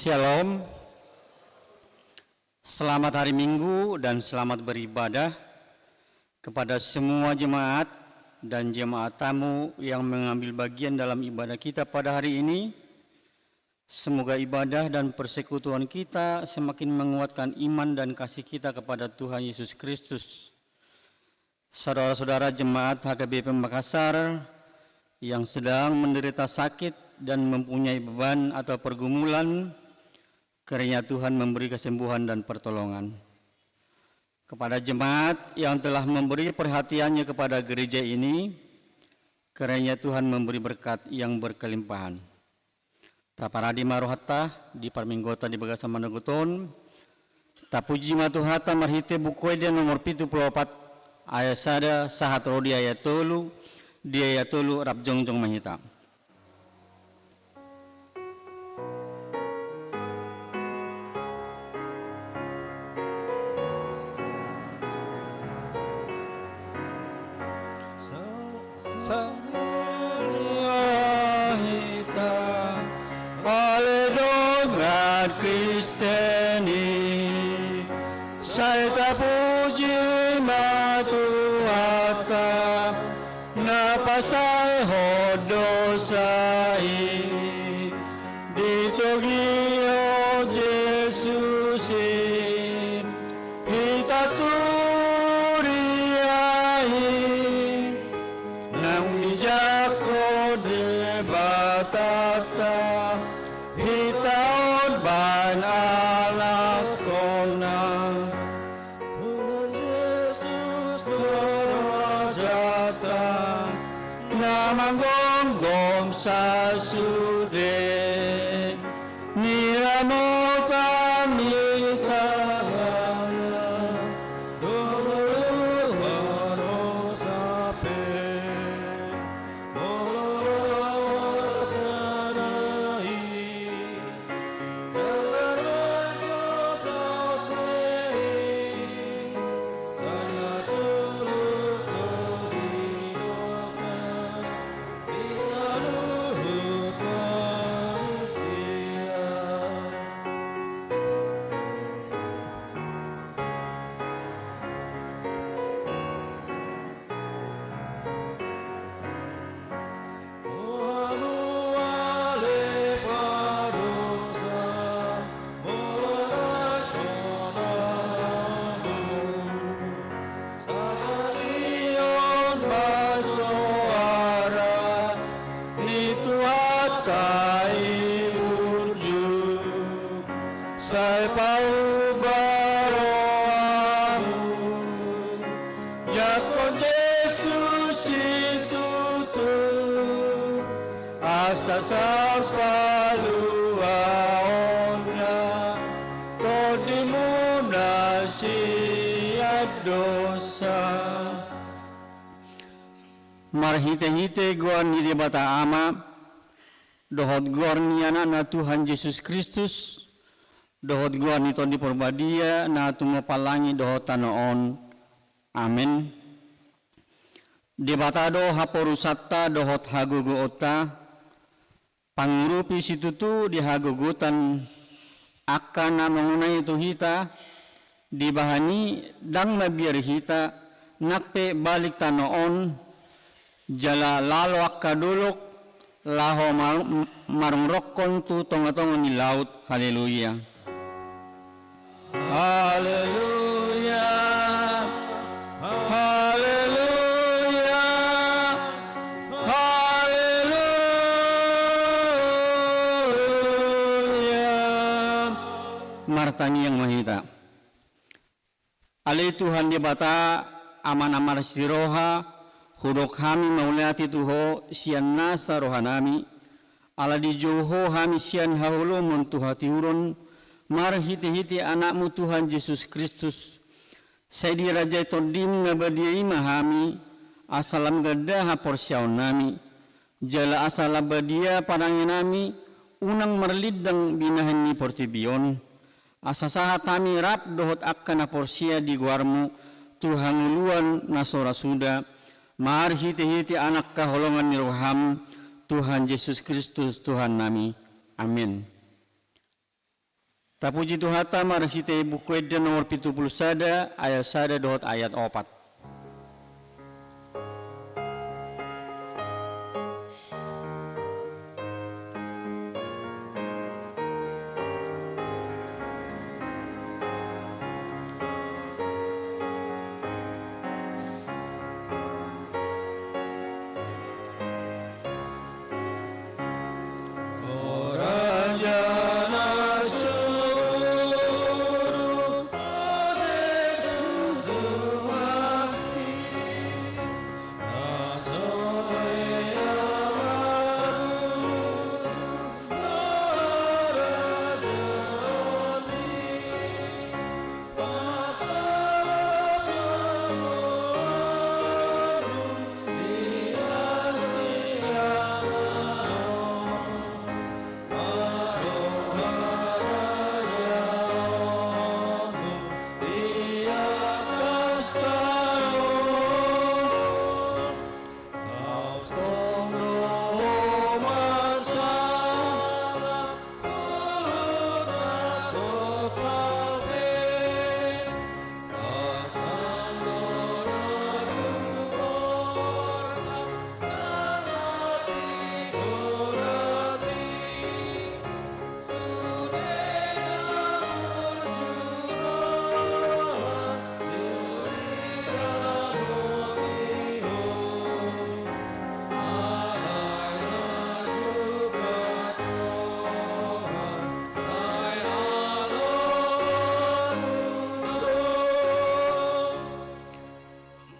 Shalom, selamat hari Minggu dan selamat beribadah kepada semua jemaat dan jemaat tamu yang mengambil bagian dalam ibadah kita pada hari ini. Semoga ibadah dan persekutuan kita semakin menguatkan iman dan kasih kita kepada Tuhan Yesus Kristus. Saudara-saudara jemaat HKBP Makassar yang sedang menderita sakit dan mempunyai beban atau pergumulan, kiranya Tuhan memberi kesembuhan dan pertolongan. Kepada jemaat yang telah memberi perhatiannya kepada gereja ini, kiranya Tuhan memberi berkat yang berkelimpahan. Taparadi maruhata di parminggota di bagasa managuton, tapuji matuhata marhite bukoy dia nomor 74 ayat sada sahat rodi ayat tolu di ayat tolu rap jongjong mahita. Kristeni saya puji matuhata napasai hodosai ditogio Jesus hitaturiai nang bijako debatata hitaon ban alakona Tuhan Yesus terajata namang gonggong sasude niramo kami tahana doloro sape marhite-hite guan ni debata ama dohot guan ni anak na Tuhan Yesus Kristus dohot guan ni ton di porbadia na tumapalangi dohot tanoon. Amin. Debata do haporusata dohot hagugu ota pangurupi situtu di hagugutan akan na mengunai itu hita dibahani dang nabiar hita nakpe balik tanoon jala lalo akadulok laho marung rokkon tu tonga-tonga ni laut. Haleluya. Haleluya. Haleluya. Haleluya. Martani yang mahita. Alai Tuhan di bata aman-amar siroha hudok hami maulati tuho sian nasa rohanami ala di joho hami sian hahulu muntuhati urun marhiti-hiti anakmu Tuhan Yesus Kristus saya dirajai todim ngabadiai mahami asalam gada haporsiaun nami jala asala badia parangin nami unang merlidang binahani portibion asasahat kami rap dohot akan aporsia di guarmu Tuhan uluan nasora suda Mar hiti-hiti anak kaholongan ni roham Tuhan Yesus Kristus Tuhan nami. Amin. Tapuji Tuhan marang site buku eden nomor 70 ayat sada dot ayat 4.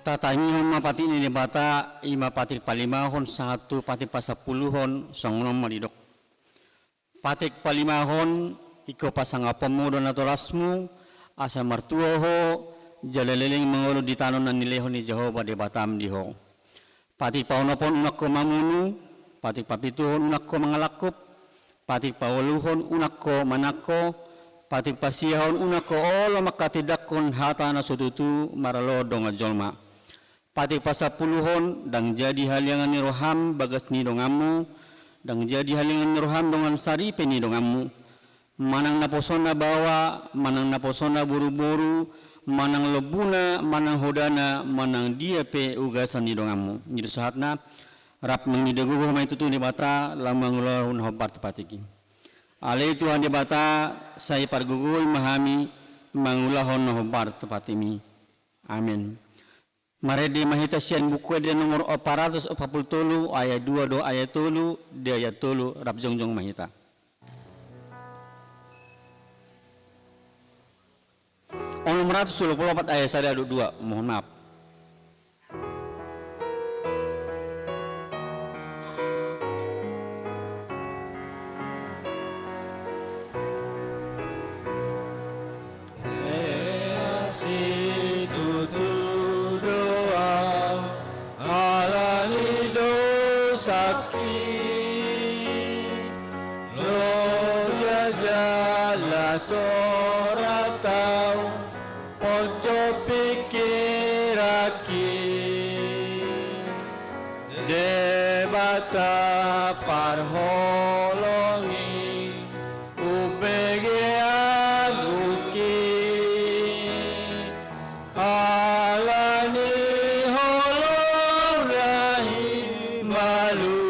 Tatangihon mapati ini bata ima patik palimahon satu patik pasapuluhon songnom malidok. Patik palimahon iko pasang apamu don atolasmu asa martuoho jaleleling mengolo di tanon nan nilehon ni Jehovah de batam diho. Patik paunapon unakko mamunu, patik papituhon unakko mangalakup, patik pawaluhon unakko manakko, patik pasihon unakko olo makatidakon hata na sututu maralo dong ajolma. Patik pasapuluhon dang jadi haliangan ni roham bagas ni dongamu, dang jadi haliangan ni roham dongan sari peni dongamu. Manang naposona bawa, manang naposona buru-buru, manang lebuna, manang hodana, manang dia pe ugasan ni dongamu. Jadi sahatna rap mengidaguh ma itu tu ni bata lamang ulahun hobar tepatiki. Ale Tuhan di bata saya pargugul mahami mangulahon hobar tepatimi. Amin. Maredi mahitasian buku dia nomor 440 ayat 2 do ayat 3 dia ayat 3 rap jongjong mahita. Nomor 124 ayat 1 2 mohon maaf. Soratau ojo pikir aki debata parholongi ubege aguki alani holong rahi malu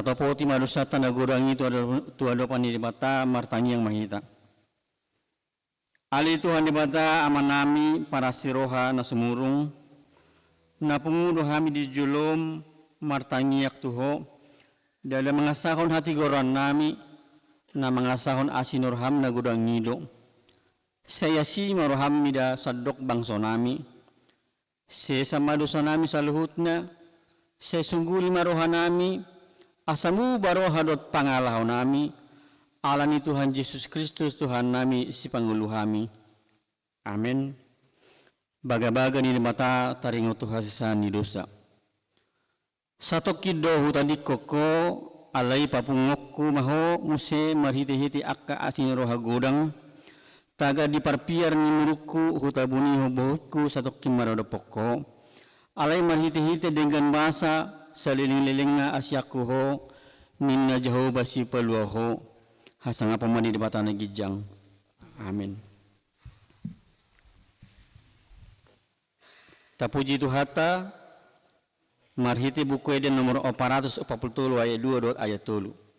Tato poti madusata nagurangi tuado pani dibata martangi yang mahita. Ali Tuhan dibata amanami para siroha na sumurung na pungudo kami di julom martangi yak tuho dala mengasahon hati goran nami na mengasahon asinurham na gudang ngido. Saya si maroham mida sadok bangso nami. Saya sama dosa nami saluhutna. Saya sungguli maroha nami. Asamu baroha dot pangalaw nami. Alani Tuhan Yesus Kristus Tuhan nami si Panggulu kami. Amin. Baga-baga ni mata taringo Tuhan sisani dosa. Satok kido hutadi koko alai papungokku maho muse marhiti-hiti akka asin roha godang. Taga di parpiar ni muruku hutabuni hobohku satok kimarodo poko. Alai marhiti-hiti dengan bahasa seliling-liling nga asyaku ho minna jaho basi peluaho. Hasang apa mani di batana gijang. Amin. Tapuji Tuhata marhiti buku eden nomor 440 ayat 2 ayat 3.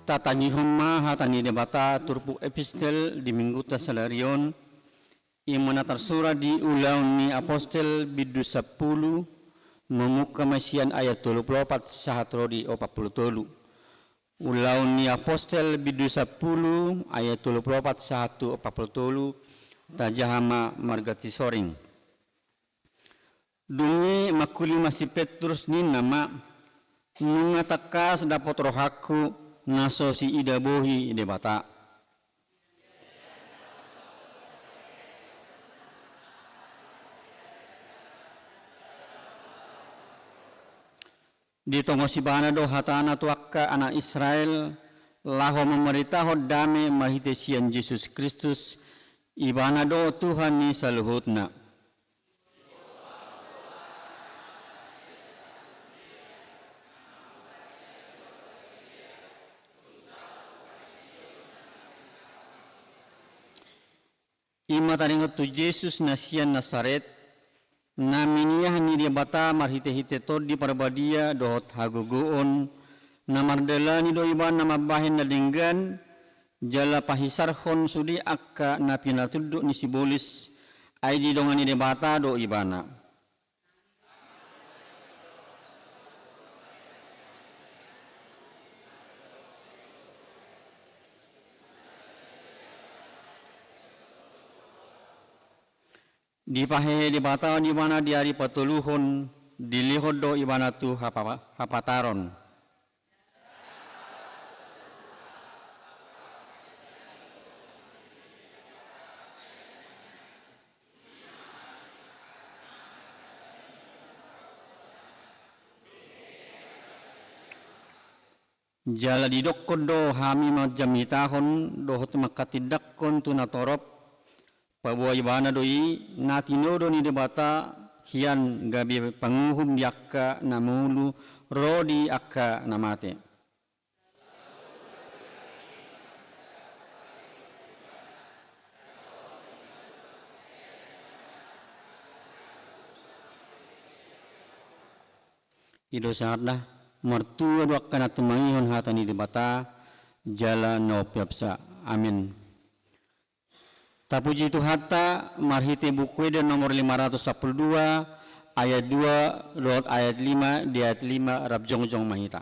Tatani homa hatani debata turpu epistel di minggu tasalarion yang mana tersurat di ulang ni apostel bidu 10 memuka masian ayat 34 sahatro di 40 ulang ni apostel bidu 10 ayat 34 sahatu 40 tajahama margati soring dungi makuli masih Petrus ni nama nungatakas dapat rohaku naso si ida bohi ide bata. Di tongo si bana do hatana tuakka anak Israel laho memeritaho dame mahitesian Yesus Kristus ibana do Tuhan ni saluhutna. Ima taringot tu Yesus nasian Nasaret naminiah ni dia bata marhite-hite tod di parbadia dohot haguguon namardela ni do iban nama bahen na dinggan jala pahisarhon sudi akka napinatuduk ni sibolis Ai di dongani de bata do ibana. Di pahe di bata di mana di hari patuluhon dilihod do ibana tu hapataron. Jala didokkon do hami majamitahon do hot makatidakkon tu natorop pabuah ibana doi natino do ni debata hian gabi panguhum yakka namulu rodi akka namate. Ido saatlah mertua dua kana tumangihon hatani debata jala no piapsa. Amin. Tapuji tu hatta marhite buku dan nomor 512 ayat 2 rot ayat 5 di ayat 5 rab jongjong mahita.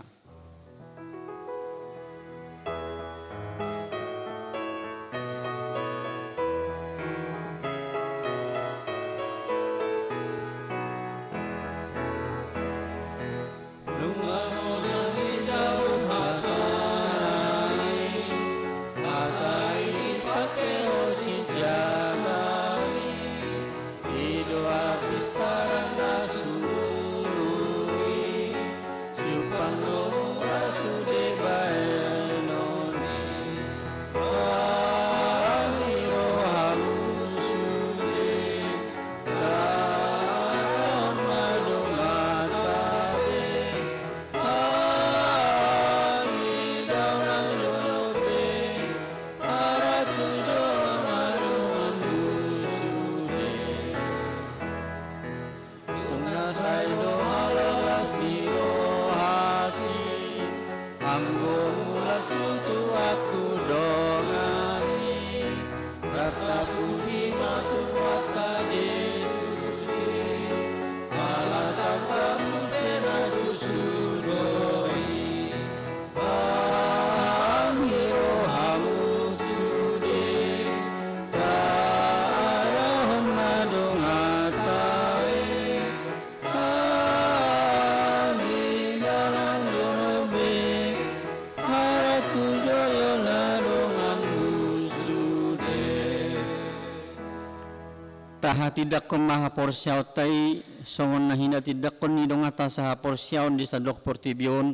Taha tidak kon maha porsiaw tay songon nahina tidak kon nidong atas saha porsiaw di sadok portibion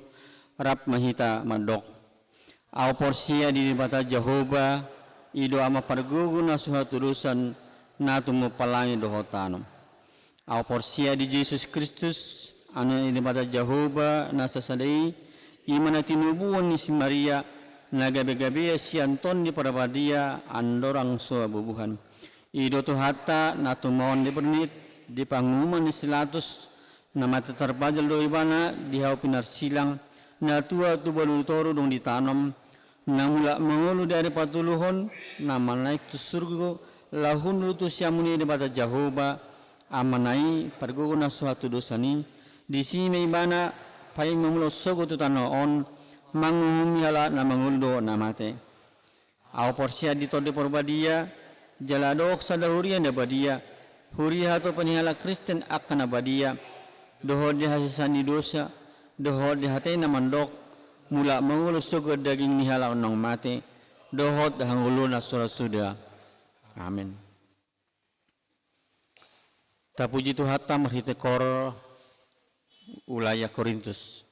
rap mahita madok. Au porsia di bata Jehovah ido ama pargugu na suha turusan natumu palangi dohotano. Au porsia di Yesus Kristus anu di bata Jehovah na sasadai imana tinubuan ni si Maria na gabe-gabe si Anton di parabadia andorang suha bubuhan. Ido tu hatta natumon di bernit di pangumuman di silatus nama terbajal do ibana di hau pinar silang na tua tu balu toru dong ditanam na mula mengulu dari patuluhon nama naik tu surga lahun lutu siamuni di bata Jehovah amanai pergugu na suatu dosani di sini ibana pai memulo sogo tu tanoon mangumumi ala na mengulu namate au porsia di tode porbadia jaladok sadahurian dabadia huriha to panihala Kristen akan abadia dohod di hasisani dosa dohod di hatay na mandok mula mangulus sugod daging nihala unang mate dohod hangulo na surasuda. Amin. Tapuji tu hatta marhite kor ulaya Korintus.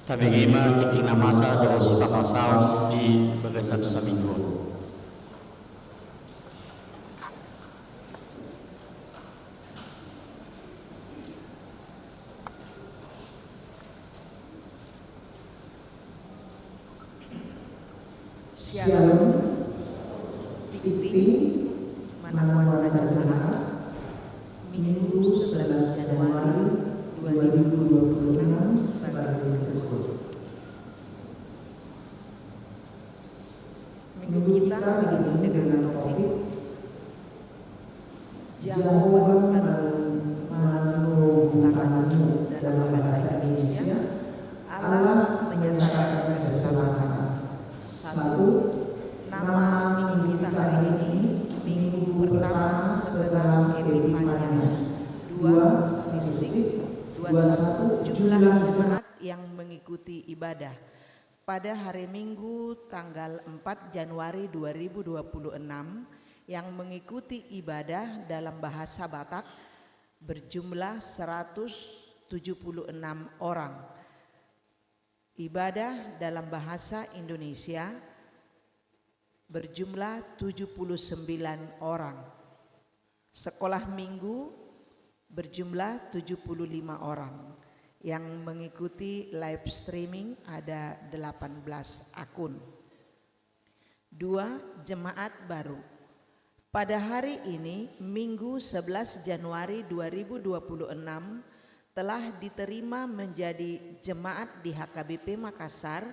Tabigima kiting namasa daw si Papasao di bagasan sa minggu. Shalom, Tikti, Manawata Jemaat, Minggu 11 Januari 2026 sebagai berikut. Minggu kita dimulai dengan topik jawaban menghubungkanmu dalam bahasa Indonesia. Allah menyatakan keselamatan. Satu, nama minggu kita hari ini minggu pertama setelah Epifanias. Dua, statistik. 21, jumlah jemaat yang mengikuti ibadah. Pada hari Minggu tanggal 4 Januari 2026 yang mengikuti ibadah dalam bahasa Batak berjumlah 176 orang. Ibadah dalam bahasa Indonesia berjumlah 79 orang. Sekolah minggu berjumlah 75 orang. Yang mengikuti live streaming ada 18 akun. 2. Jemaat baru. Pada hari ini, Minggu 11 Januari 2026 telah diterima menjadi jemaat di HKBP Makassar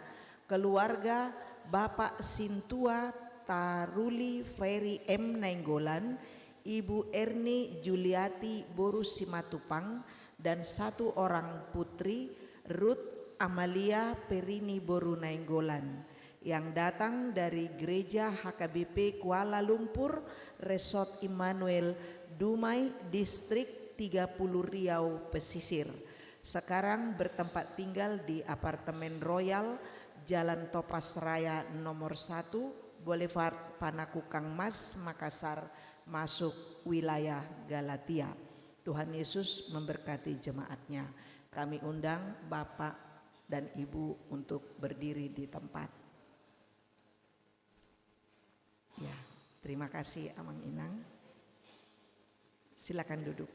keluarga Bapak Sintua Taruli Ferry M. Nainggolan, Ibu Erni Juliati Boru Simatupang, dan 1 orang putri Ruth Amalia Perini Boru Nainggolan yang datang dari Gereja HKBP Kuala Lumpur, Resort Immanuel, Dumai, Distrik 30 Riau Pesisir. Sekarang bertempat tinggal di Apartemen Royal, Jalan Topas Raya nomor 1, Boulevard Panakukang Mas, Makassar, masuk wilayah Galatia. Tuhan Yesus memberkati jemaatnya. Kami undang Bapak dan Ibu untuk berdiri di tempat. Ya, terima kasih Amang Inang. Silakan duduk.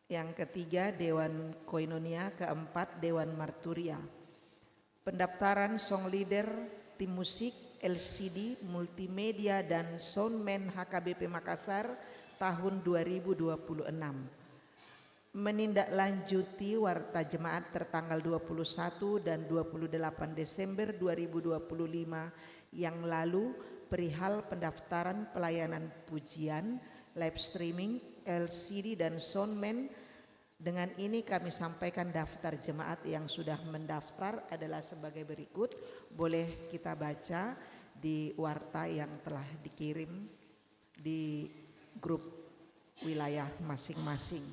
Yang ketiga, Dewan Koinonia. Keempat, Dewan Marturia. Pendaftaran song leader, tim musik, LCD, multimedia, dan soundman HKBP Makassar tahun 2026. Menindaklanjuti warta jemaat tertanggal 21 dan 28 Desember 2025 yang lalu perihal pendaftaran pelayanan pujian, live streaming, LCD, dan soundman. Dengan ini kami sampaikan daftar jemaat yang sudah mendaftar adalah sebagai berikut. Boleh kita baca di warta yang telah dikirim di grup wilayah masing-masing.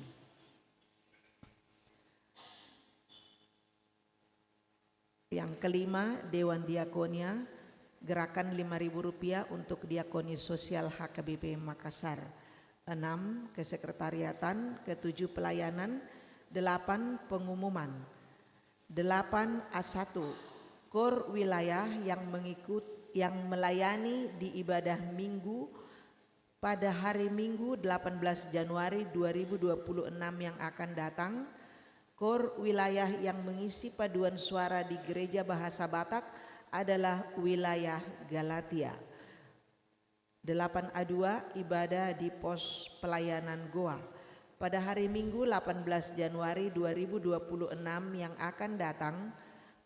Yang kelima, Dewan Diakonia, gerakan Rp5.000 untuk diakoni sosial HKBP Makassar. 6. Kesekretariatan. 7. Pelayanan. 8. Pengumuman. 8. A1. Kor wilayah yang melayani di ibadah minggu pada hari Minggu 18 Januari 2026 yang akan datang. Kor wilayah yang mengisi paduan suara di Gereja Bahasa Batak adalah wilayah Galatia. 8A2 ibadah di pos pelayanan Goa. Pada hari Minggu 18 Januari 2026 yang akan datang,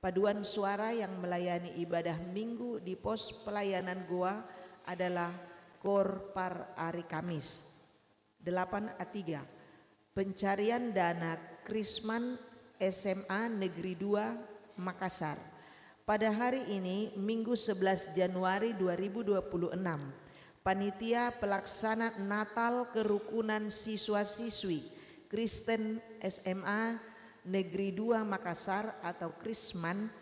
paduan suara yang melayani ibadah Minggu di pos pelayanan Goa adalah Kor Par Hari Kamis. 8A3 pencarian dana Krisman SMA Negeri 2 Makassar. Pada hari ini Minggu 11 Januari 2026, Panitia Pelaksana Natal Kerukunan Siswa-Siswi Kristen SMA Negeri 2 Makassar atau Krisman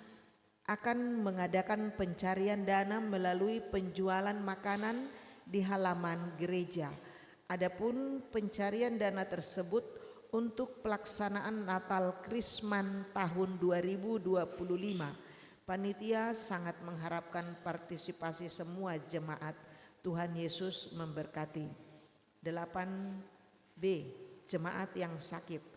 akan mengadakan pencarian dana melalui penjualan makanan di halaman gereja. Adapun pencarian dana tersebut untuk pelaksanaan Natal Krisman tahun 2025. Panitia sangat mengharapkan partisipasi semua jemaat. Tuhan Yesus memberkati. 8B, jemaat yang sakit.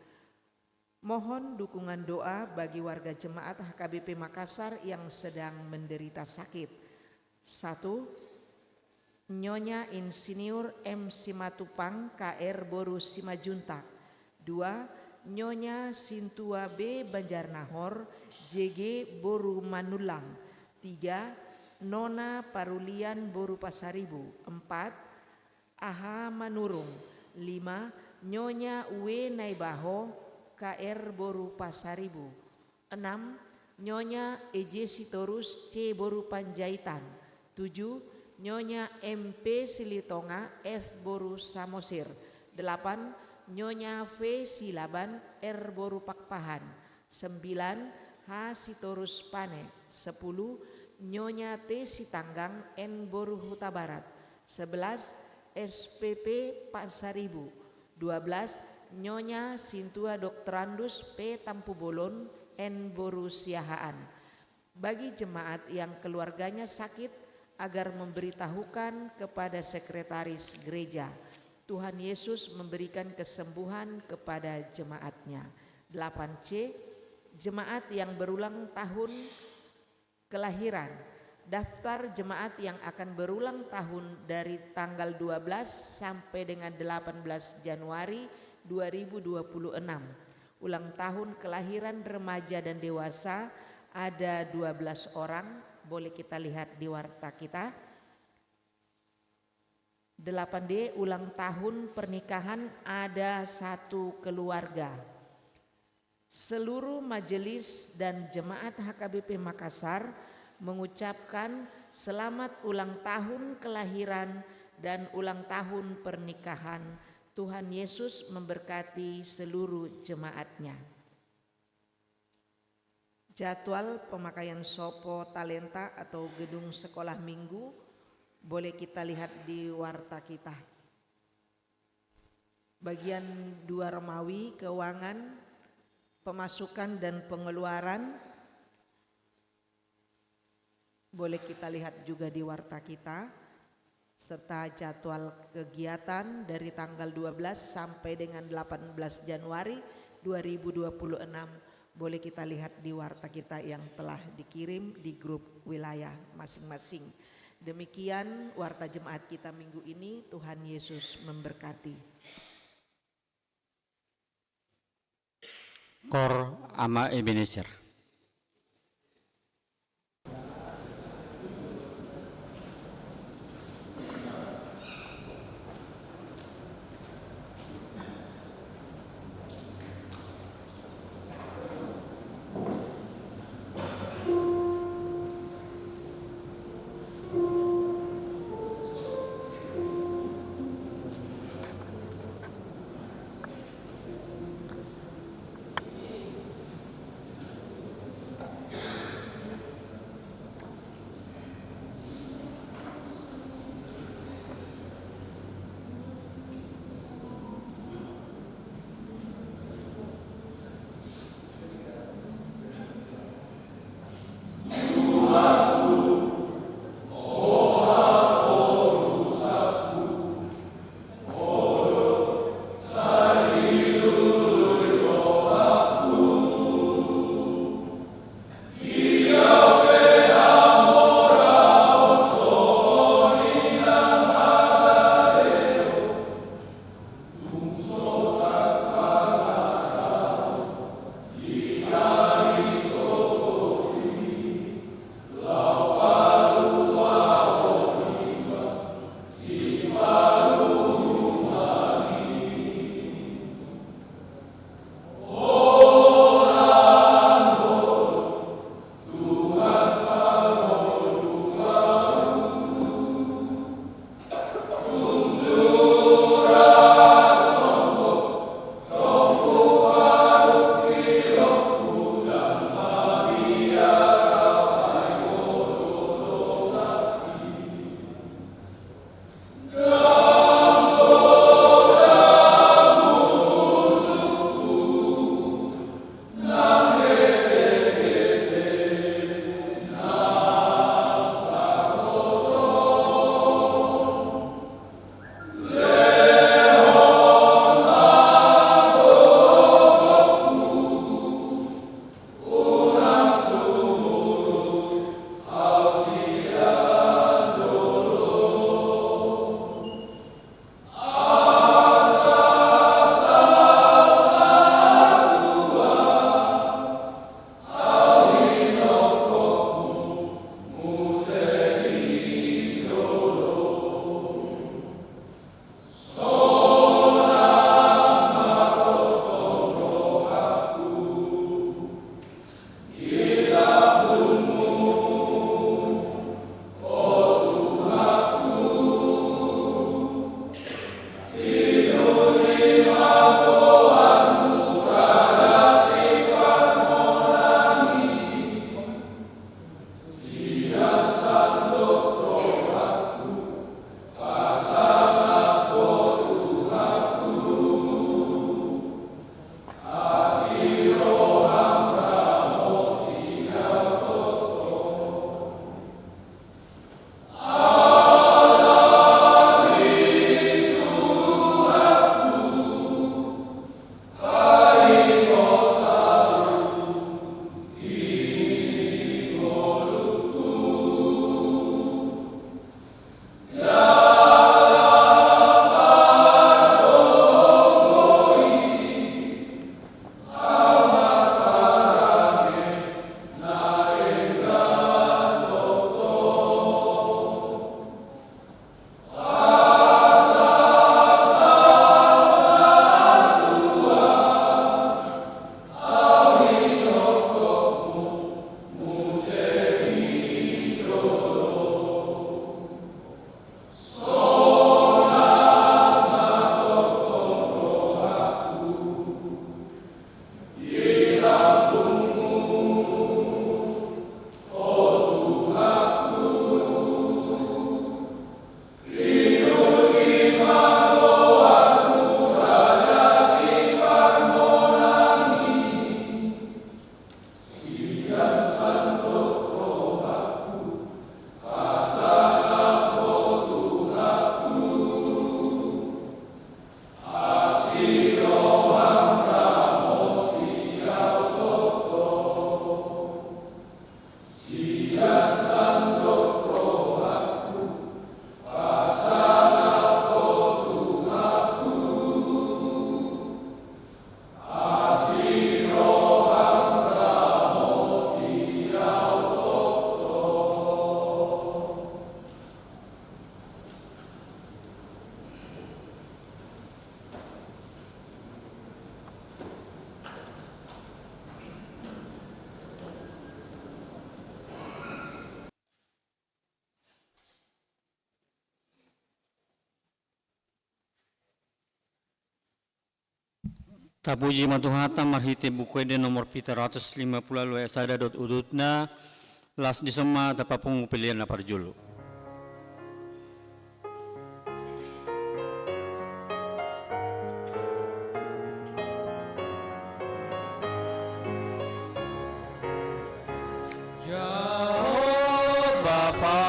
Mohon dukungan doa bagi warga jemaat HKBP Makassar yang sedang menderita sakit. 1. Nyonya Insinyur M. Simatupang KR Boru Simajuntak. 2. Nyonya Sintua B. Banjarnahor JG Boru Manulang. 3. Nona Parulian Boru Pasaribu. 4. Aha Manurung. 5. Nyonya Uwe Naibaho KR Boru Pasaribu. 6. Nyonya Eje Sitorus C Boru Panjaitan. 7. Nyonya MP Silitonga F Boru Samosir. 8. Nyonya V Silaban R Boru Pakpahan. 9. H Sitorus Pane. 10. Nyonya T Sitanggang N Boru Huta Barat. 11. SPP Pasaribu. 12. Nyonya Sintua Dokterandus P Tampu Bolon N Boru Siahaan. Bagi jemaat yang keluarganya sakit agar memberitahukan kepada sekretaris gereja. Tuhan Yesus memberikan kesembuhan kepada jemaatnya. 8C, jemaat yang berulang tahun kelahiran. Daftar jemaat yang akan berulang tahun dari tanggal 12 sampai dengan 18 Januari 2026. Ulang tahun kelahiran remaja dan dewasa ada 12 orang, boleh kita lihat di warta kita. 8D, ulang tahun pernikahan ada 1 keluarga. Seluruh majelis dan jemaat HKBP Makassar mengucapkan selamat ulang tahun kelahiran dan ulang tahun pernikahan. Tuhan Yesus memberkati seluruh jemaatnya. Jadwal pemakaian Sopo Talenta atau gedung sekolah minggu boleh kita lihat di warta kita. Bagian 2 Romawi, keuangan, pemasukan dan pengeluaran boleh kita lihat juga di warta kita, serta jadwal kegiatan dari tanggal 12 sampai dengan 18 Januari 2026 boleh kita lihat di warta kita yang telah dikirim di grup wilayah masing-masing. Demikian warta jemaat kita minggu ini. Tuhan Yesus memberkati. Kor Ama Ebenezer. Tapuji matuhata marhite bukuede nomor 750 lalu sada dot udutna las disema tapapung pilihan na parjulu. Jauh Bapa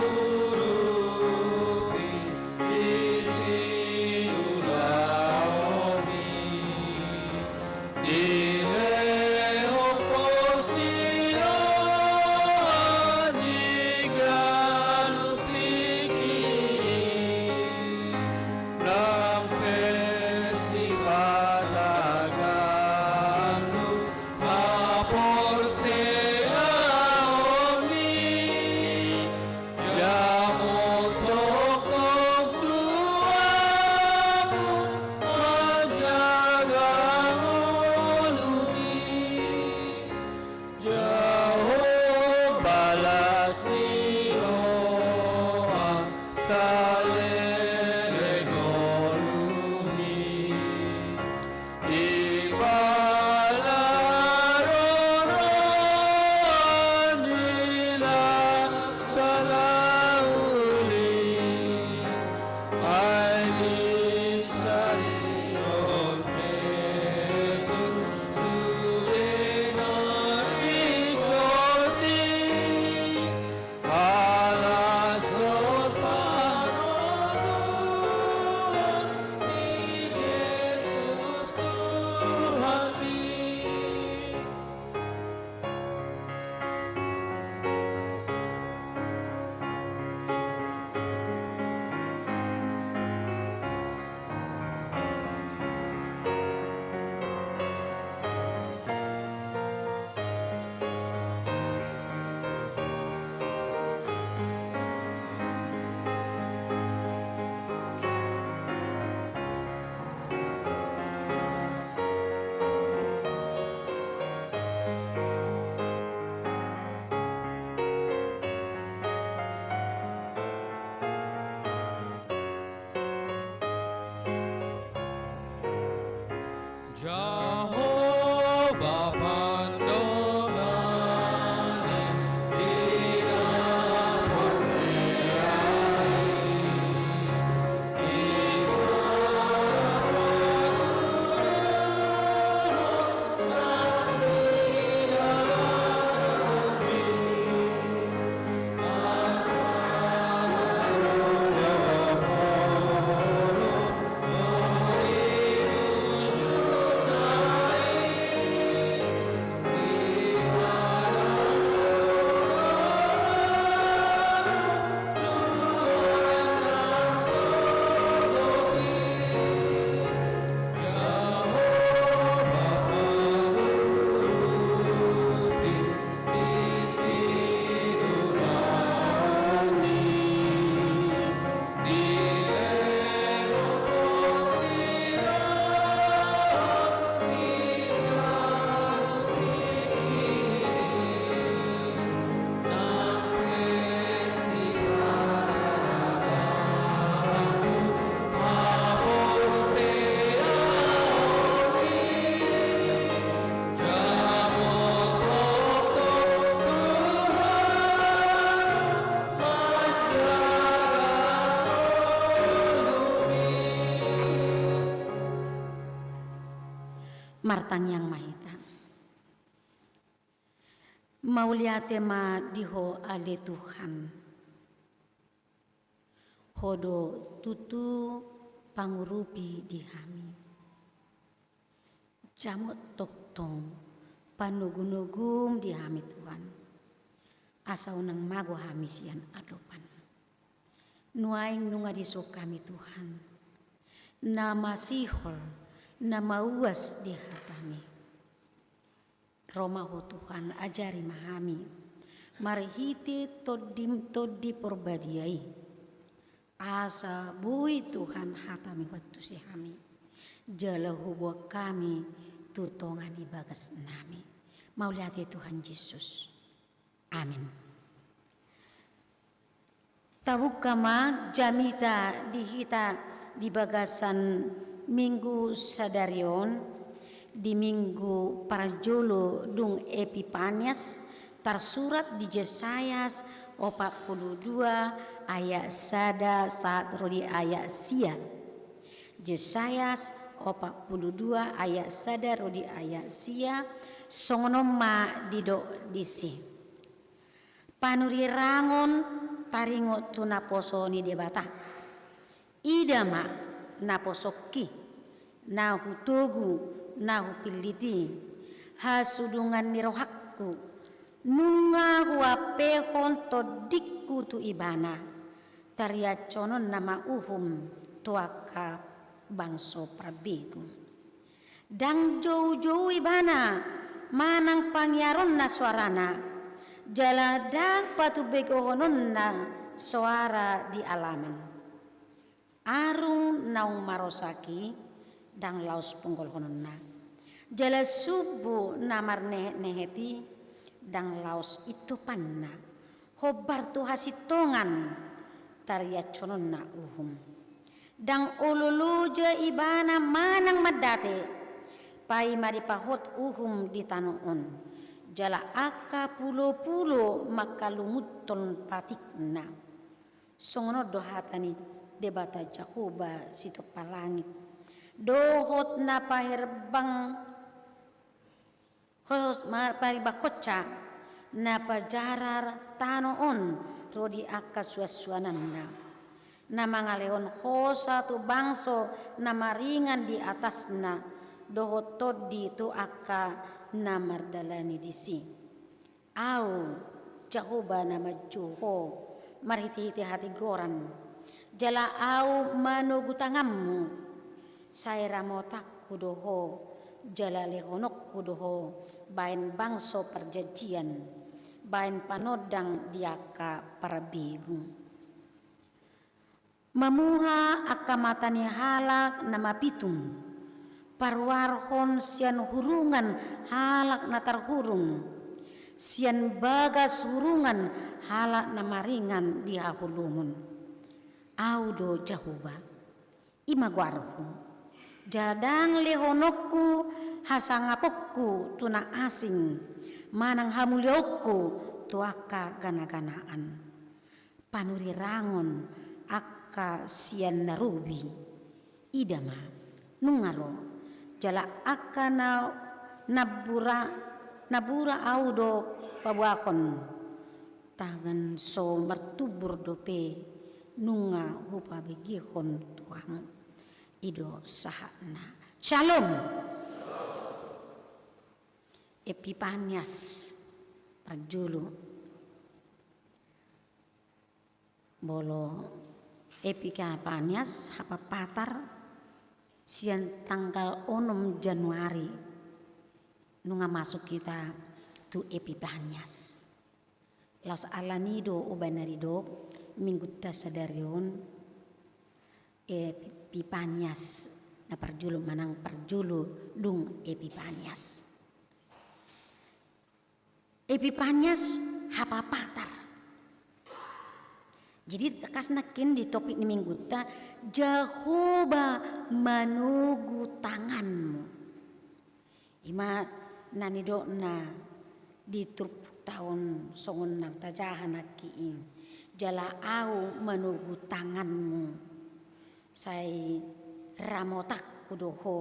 urupi isi ulaomi Ileo postiro digalutiki Lampesi patagalu maporseaomi Jamu tokong duamu majaga ulumi Jauh balas nioa salelengolumi Ibalarorandila salauli Aini salio Jesus sulenarikoti Alasot panoduan di Jesus Tuhan mi Jehovah pandongane ina porsiai Martang yang mahita. Maulia tema diho ale Tuhan. Hodo tutu pangurupi di kami. Camut toktong panugu-nugum di hami Tuhan. Asa unang mago hami sian adopan. Nuaing nunga diso kami Tuhan. Nama sihol, nama uas di hatami. Roma ho Tuhan ajari mahami. Marhiti todi perbadiai. Asa bui Tuhan hatami waktu si hami. Jala hubwa kami tutongani bagas nami. Mauliati Tuhan Yesus. Amin. Tabukama jamita dihita di bagasan Minggu Sadarion di Minggu Parjolo dung Epipanias tersurat di Yesayas 42 ayat sada saat rodi ayat sia. Yesayas 42 ayat sada rodi ayat sia songonoma didok disi. Panuri rangon taringo tu naposoni debata. Idama naposoki nahu togu nahu piliti hasudungan nirohakku nunga huapehon todikku tu ibana tariaconon nama uhum tuaka bangso prabigu dang jauh-jauh ibana manang pangyaron na suarana jaladang patu begohonon na suara di alaman arung naung marosaki dang laus penggolhonon na jala subuh namar neheti dang laus itu panna hobar tu hasitongan tariaconon na uhum dang ololoja ibana manang madate pai maripahot uhum di tanoon jala aka pulo-pulo makalunguton patikna songono dohatani debata Jakoba situ palangit dohot na pahirbang hos paribakoca na pajarar tanoon rodi aka suasuananna na mangaleon hosa tu bangso na maringan di atasna dohot todi tu aka na mardalani disi au Jakoba na majuho marhiti-hiti hati goran jala au manugu tangammu saya ramotak kudoho jala lehonok kudoho bain bangso perjanjian bain panodang diaka parabigu mamuha akamatani halak nama pitung parwarhon sian hurungan halak natar hurung sian bagas hurungan halak nama ringan dihahulumun audo Jahoba imagwarhu jadang lehonokku hasangapokku tuna asing manang hamuliokku tuaka gana-ganaan panuri rangon aka sian narubi idama nungaro jala aka nabura audo pabuakon tangan so mertubur dope nunga hupa begihon tuang ido sahana shalom Epipanias Parjolo bolo Epipanias hapa patar sian tanggal 6 Januari nunga masuk kita tu Epipanias laus alanido ubanarido minggu tasadarion Epipanias na Parjolo manang Parjolo dung Epipanias hapa patar jadi tekas nakin di topik ni minggu ta Jahoba manugu tanganmu ima nanido na di turp tahun songon nang tajahan nakiin jala au manugu tanganmu sai ramotak kudoho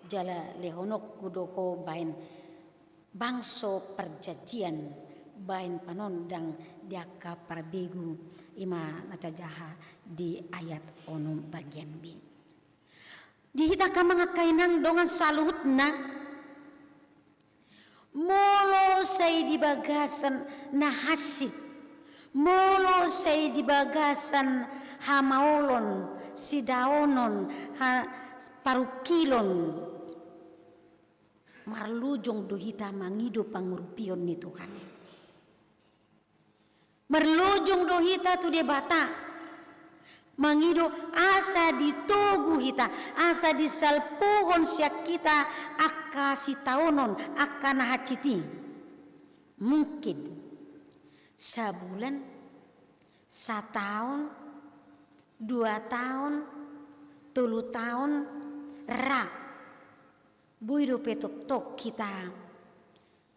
jala lehonok kudoho bain bangso perjanjian bain panondang diaka parabegu ima natajaha di ayat ono bagian B dihita ka mga kainang dongan saluhutna molo say di bagasan na hasit, molo say di bagasan hamaolon, sidaonon, parukilon, marlujong dohita mangido pangurupion ni Tuhan. Marlujong dohita tu dia bata, mangido asa ditogu hita, asa disalpuhon siak kita akka sitaonon, akka nahaciti. Mungkin sebulan, 1 tahun, 2 tahun, 3 tahun, buido petok kita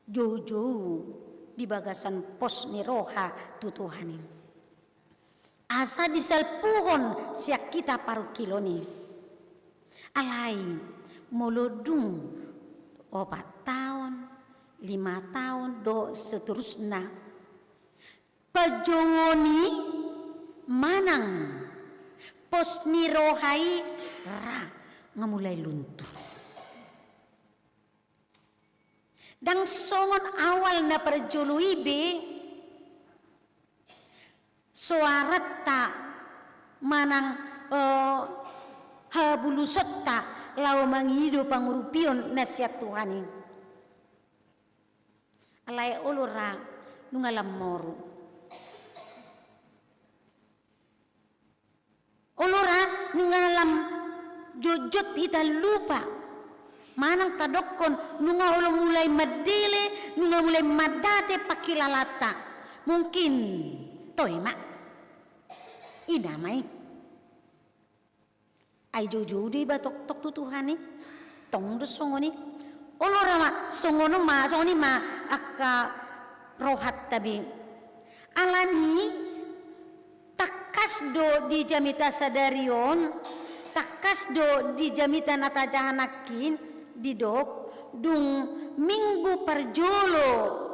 jauh-jauh di bagasan pos ni roha tutuhani. Asa disalpuhon siak kita paru kilo ni. Alai molodung 4 tahun, 5 tahun, do seterusnya. Pajoni manang pos ni rohai ngamulai luntur. Dang songon awal na perjuluibe suarat ta manang habulusot ta lau mangido pangurupion nasihat Tuhani. Alai ulura nungalam moru. Ulura nungalam jojot kita lupa. Manang tadokon nunga ulo mulai madele, nunga mulai madate pakilalata. Mungkin toy mak inamai ay jojo di batok tok tu Tuhan ni tong do songoni ulo rama songono ma songoni ma akka rohat tabi alani takas do di jamita sadarion, takas do di jamita natajahanakin didok dung minggu perjolo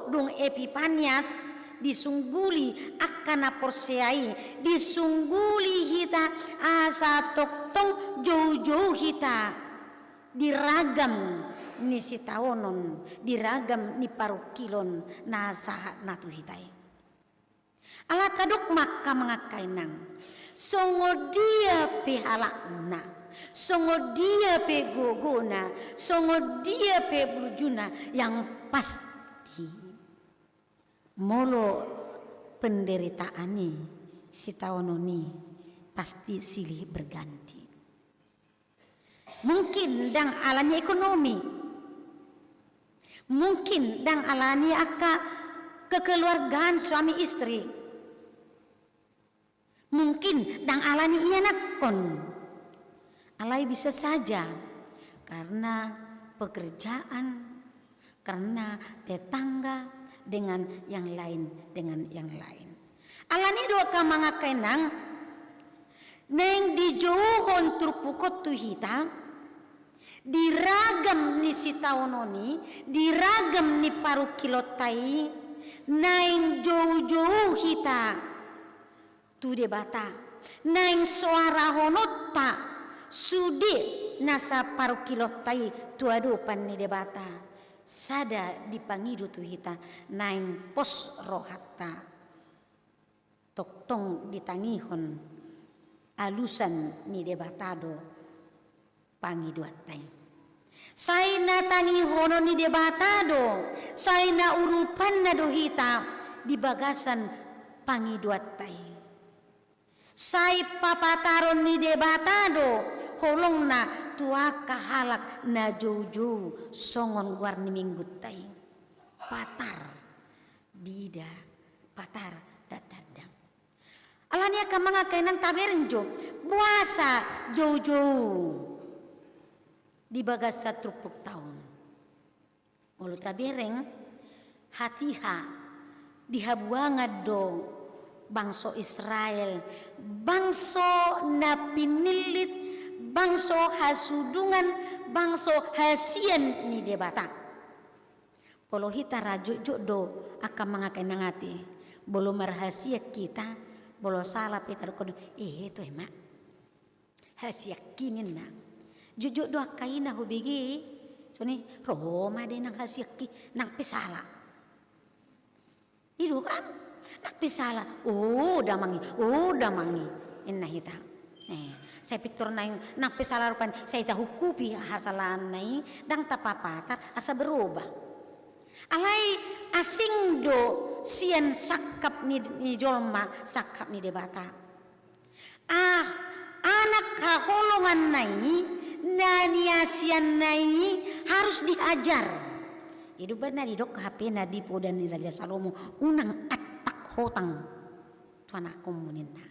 dung epipanias disungguli akan aporseai disungguli hita asa toktong jauh-jauh hita diragam ni sitaonon diragam ni parukilon na sahat natu hitai ala taduk maka mengakainang songo dia pihalakna songo dia pe gogona, songo dia pe berjuna yang pasti molo penderitaan ni si taononi pasti silih berganti. Mungkin dang alani ekonomi, mungkin dang alani akka kekeluargaan suami istri, mungkin dang alani ianakon. Alai bisa saja karena pekerjaan, karena tetangga dengan yang lain. Alani doa kamangakainang neng dijauhon turpukot tu hita diragam ni sitaononi, diragam ni parukilotai, neng jauh-jauh hita tu debata, neng suara honota sudi nasa parukilotai tuadupan ni debata sada dipangidu tu hita naing pos rohata toktong ditangihon alusan ni debatado pangidu atai saina tangihono ni debatado saina urupan na do hita di bagasan pangidu atai sai papataron ni debatado holong na tua kahalak na jojo songon warni minggutai patar dida patar tatadam alania kamanga kainan taberenjo puasa jojo di bagas 1 tahun ulu tabereng hatiha dihabuangad do bangso Israel bangso na pinilit bangso hasudungan bangso hasian ni debata polo hita rajuk do akan mengakai nangati bolo merhasia kita bolo salah petar kodo itu emak hasia kinin na jujuk do akaina hubigi So ni Roma deh nang hasyaki nang pesala. Itu kan nang pesala. Oh damangi. Inna hita. Saya pitur nang pesala rupan saya tahu hukupi hasalan nai dang tapapatar asa berubah. Alai asing do sian sakap ni jolma sakap ni debata. Anak kaholongan nai nania sian nai harus diajar. Hidup benar didok HP Nadipo dan ni Raja Salomo unang atak hotang tuan komunina.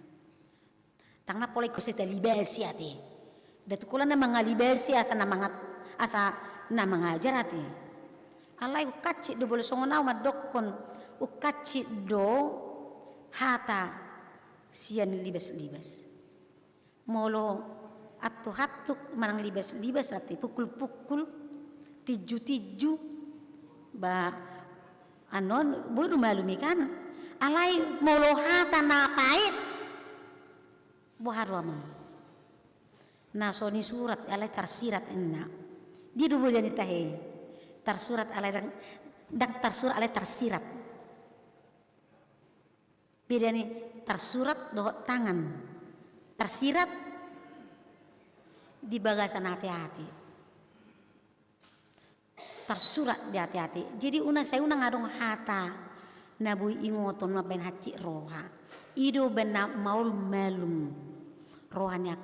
Tangna pole ko sa libesi ati. Datu kula na mga libesi asa na mangajar ati. Alay ukatsi do bolsongonaw madokon ukatsi do hata sian libes-libes. Molo hatuk manang libes-libes ati pukul-pukul tiju-tiju ba anon buru malumikan alay molo hata na pait buharwam nasoni surat alay tarsirat enna di dulu jadi tahe tarsurat alay dak tarsurat alay tarsirat beda nih tarsurat dohot tangan tarsirat di bagasan hati-hati tarsurat di hati-hati jadi saya ngadong hata nabui ingoton maben haci roha ido bena maul melum rohanya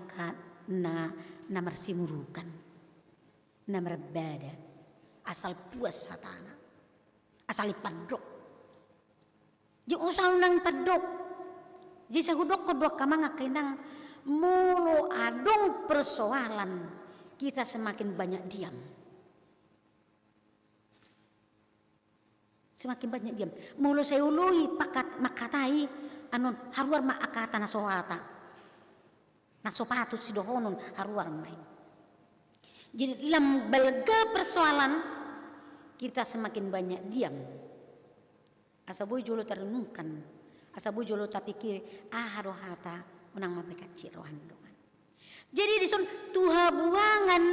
na marsimurukan na merbada asal puas satana asal ipadok di usah nang padok di sahudok kedua kamanga kinang mulu adong persoalan kita semakin banyak diam mulu saya ului pakat makatai anon haruar ma akata nasohata nasopatut sidohonon haruar main jadi dalam belga persoalan kita semakin banyak diam asaboy jolo terenungkan asaboy jolo tapikir harohata unang mapekaci rohandongan jadi dison tuha buangan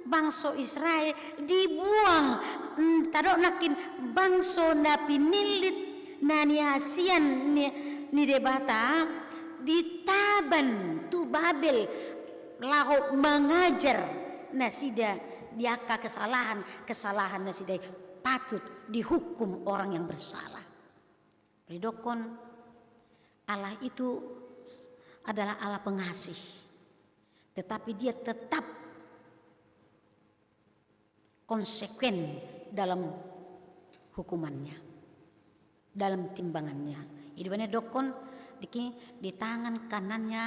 bangsa Israel dibuang tadok nakin bangsa na pinilit na niasian ni debata ditaban tu Babel laho mengajar nasida diaka kesalahan nasida patut dihukum orang yang bersalah. Ridokon Allah itu adalah Allah pengasih, tetapi dia tetap konsekuen dalam hukumannya, dalam timbangannya. Hidupannya dokon di tangan kanannya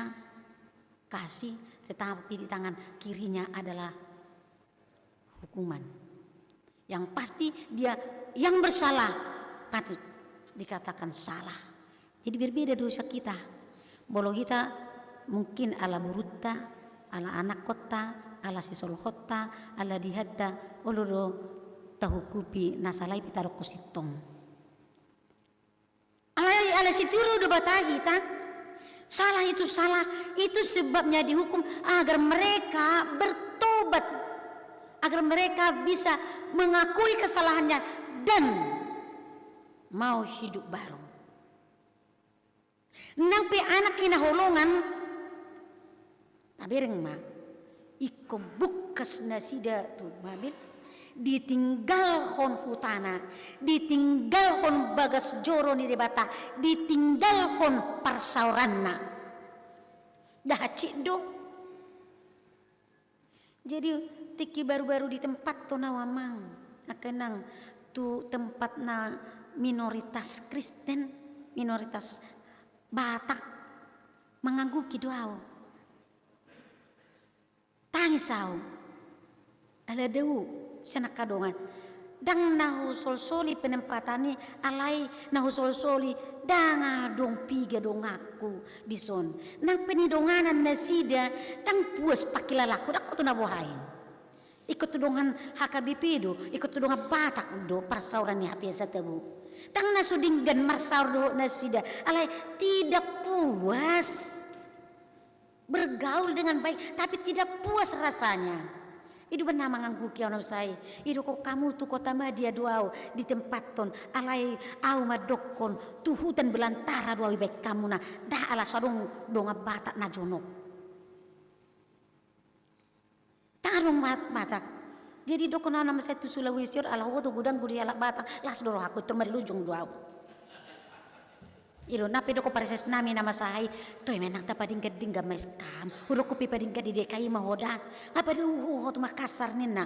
kasih, tetapi di tangan kirinya adalah hukuman. Yang pasti dia yang bersalah patut dikatakan salah. Jadi berbeda dosa kita. Bolo kita mungkin ala burutta, ala anak kota, ala sisol kota, ala dihadda, oloro tahukupi nasalai pitarok kusitong. Ala situru do batagi ta. Salah itu sebabnya dihukum agar mereka bertobat, agar mereka bisa mengakui kesalahannya dan mau hidup baru. Nampi anak kinaholongan tabireng ma iko bukas nasida tu Babel ditinggal hon hutana, ditinggal hon bagas joro ni debata, ditinggal hon parsauranna dah cik do. Jadi tiki baru-baru di tempat to nawamang akenang tu tempat na minoritas Kristen, minoritas Batak menganggu kidoau tangisau ala dewu senakadongan dang nahu sol-soli penempatani alai nahu sol-soli dang dong piga dong aku dison nang penidonganan nasida dang puas pakilalaku dak tu nabuhain ikut tudongan HKBP do ikut tudongan Batak do parsauran ni hapiasa tebu tang nasudinggan marsaur do nasida alai tidak puas bergaul dengan baik tapi tidak puas rasanya Idu benar manganggu kiau nam sai. Idu kok kamu tu kota dia duau di tempat ton alai au madokon tu hutan belantara duau baik kamu na dah ala sadong dong batak na jonok. Tarung batak. Jadi dokon nama saya tu Sulawesi ala wo tu gudang gudi ala batak las doro aku termelujung duau. Ido nape doko pareses nami nama sai toy menang ta pading geding gamais kam huruk kopi pading di DKI mahoda apa do tu Makassar nina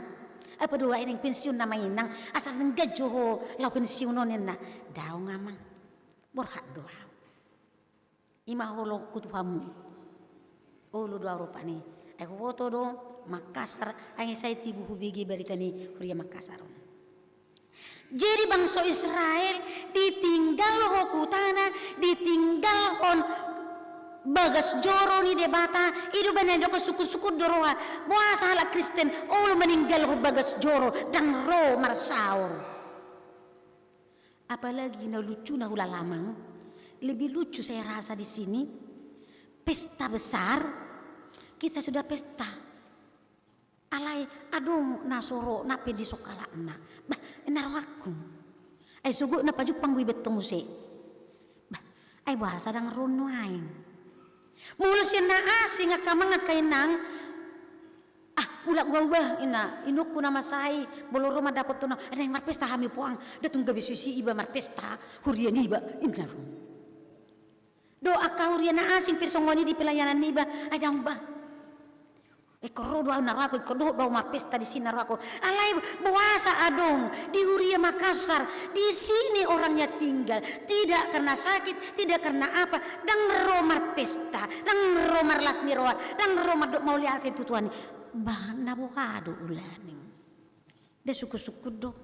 apa do iring pensiun nama inang asal nenggajo ho lau pensiun nina daw ngamang borhak doa ima holo kutuhamu ulu doa rupa ni aku foto do Makassar angin sai tibu hubigi berita ni huria Makassar. Jadi bangsa Israel ditinggal hokutana, ditinggal on bagas joro ni debata, itu benar doko suku-suku doroha, puasa ala Kristen, all meninggal ho bagas joro dan ro marsaur. Apalagi na lucu na hula lamang, lebih lucu saya rasa di sini, pesta besar, kita sudah pesta. Alai adong nasoro nape di sokala na bah enaro aku ai sugu na paju panggui betong use bah ai bahasa dang rono aing mulus na asing akamang kainang ulah gua ina inuku nama sai bolo roma dapat tuna ada yang marpesta hami puang datung gabi susi iba marpesta hurian iba inna doa ka hurian asing pesongoni di pelayanan iba ajang bah Ekor doa narako, ekor doa marpesta di sini narako. Alai puasa adong di Huria Makassar. Di sini orangnya tinggal, tidak karena sakit, tidak karena apa. Dan romar pesta, dan romar las niroa, dan romar dok mau lihat itu tuan. Bah nabuhado ulani. Dia suku-suku dok.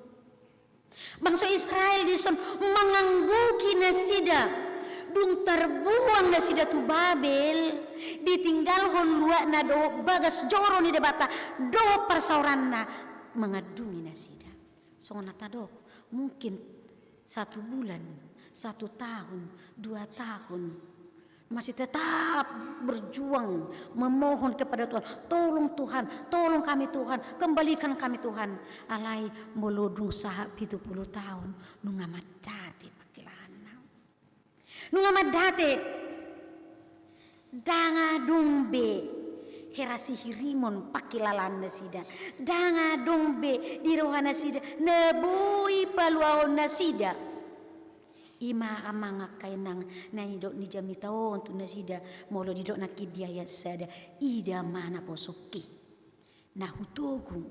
Bangsa Israel di son mengangguki nasida. Dung terbuang na sida tu Babel ditinggal hon luak na do bagas joro ni debata do persauran na mengadungi na sida so nata do mungkin 1 bulan 1 tahun 2 tahun masih tetap berjuang memohon kepada Tuhan tolong kami Tuhan kembalikan kami Tuhan alai molodung sahab 70 tahun nungamat dati nungamat date danga dumbe herasi hirimon pakilalan nasida danga dumbe di rohana sida nebui paluaon nasida ima amanga kainang na idok ni jamitaon tu nasida molo didok nakidia ya sada ida mana posoki nahu togu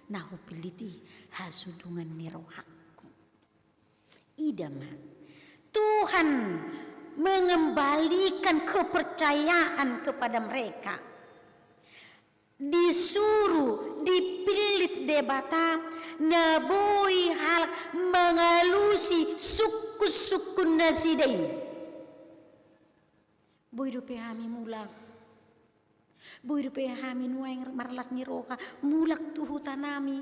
nahu piliti hasudungan ni rohakku ida ma Tuhan mengembalikan kepercayaan kepada mereka. Disuruh, dipilit debata, nebui hal mengalusi suku-suku nasidai. Boido pehami mulak. Boido pehami nuang marlas niroka mulak tuhu tanami.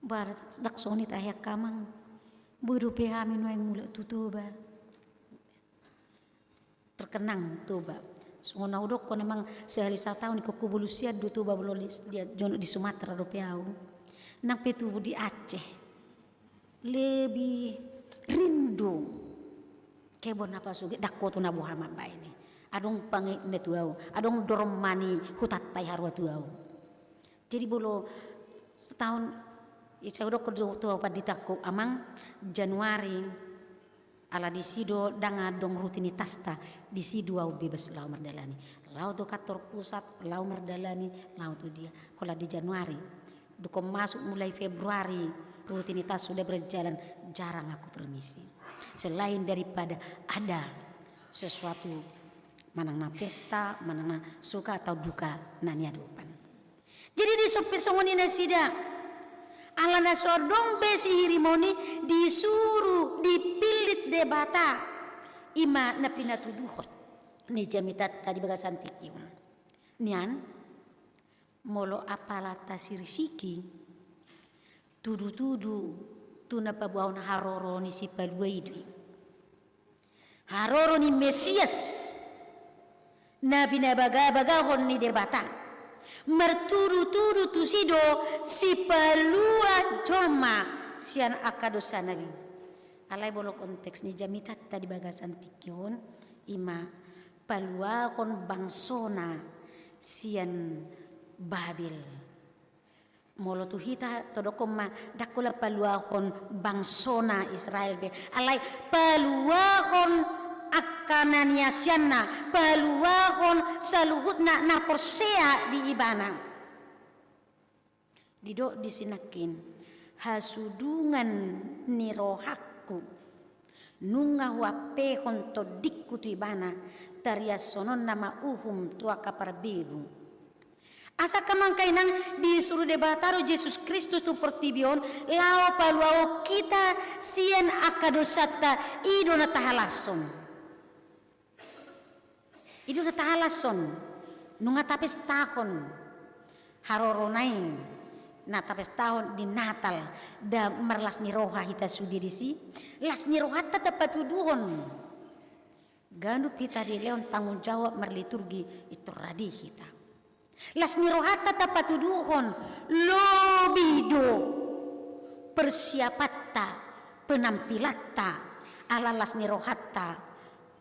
Barat daksoni tayak kamang. Buru pehami no yang mulai tutuba terkenang tuba sungona udok ko namang sehari 1 tahun ko kubulusia du tuba bololis dia jono di Sumatera do peau nang petu di Aceh lebih rindu kebon apa suge dakko tu nabu hama ba ini adong pangi netuau adong doromani hutat tai harwa tuau jadi bolo setahun Isa udah kedua paditaku amang Januari ala di sido danga dong rutinitas ta di sido au bebas lau merdalani lau tu kantor pusat lau merdalani lau tu dia kalau di Januari duko masuk mulai Februari rutinitas sudah berjalan jarang aku permisi selain daripada ada sesuatu manang na pesta manang na suka atau duka nanya dupan jadi di sopi songoni nasida alana sordong besi hirimoni disuruh dipilit debata ima napina tuduhot ni jamitat tadi bagasan tikiun nian molo apalata sirisiki tudu-tudu tuna pabuaun haroro ni si paluaidwi haroro ni Mesias nabi na baga-bagahon ni debata merturu-turu tu sido si palua joma sian akadosa nabi. Alai bolo konteks ni jamita tadi bagasan tikyon ima palua kon bangsona sian Babil. Molo tu hita todoko ma dakola palua kon bangsona Israel be. Alai palua kon akanania sianna palua kon saluhutna na porsea di ibana. Didok disinakin hasudungan ni rohakku nunga wape honto dikku tu ibana taria sonon nama tua kaparbegu asa kamangkay nang disuruh debataro Yesus Kristus tu pertibion lao paluao kita sian akadosata ido na tahalason nunga tapes tahon haroronain na tapes tahun di Natal da merlas ni roha hita sudi disi las ni roha tata patuduhon gandu pita di leon tanggung jawab merliturgi itu radi hita las ni roha tata patuduhon lobido persiapatta penampilatta ala las ni rohatta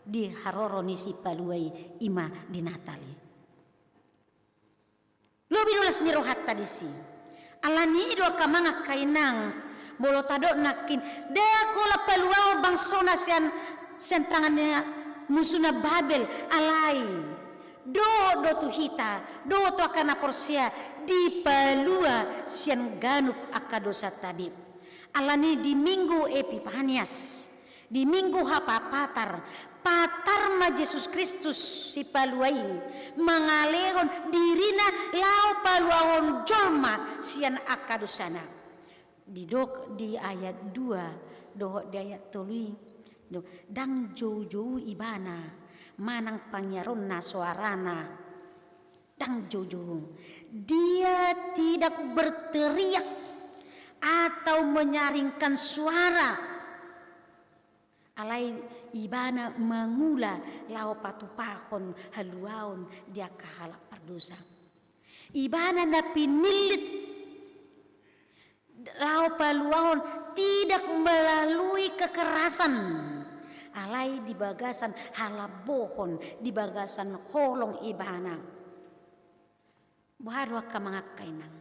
di haroro nisi paluai ima di Natali lobido las ni rohatta disi alani ido kamanga kainang bolo tadok nakin dakola paluao bangsona sian tangannya musuna Babel alai do tu hita do tu akana porsia di palua sian ganup akadosa tabib alani di minggu Epifanias di minggu patar ma Yesus Kristus si paluai mengalehon dirina lau paluahon jolma sian akadusana didok di ayat 2 doh di ayat 3 dang jauh-jauh ibana manang pangyaronna suarana dang jauh-jauh dia tidak berteriak atau menyaringkan suara alai ibana mangula lao patupahon haluaon dia kahala pardosa ibana na pinilit lao paluaon tidak melalui kekerasan alai di bagasan halabohon di bagasan holong ibana bahadwa kamangakainang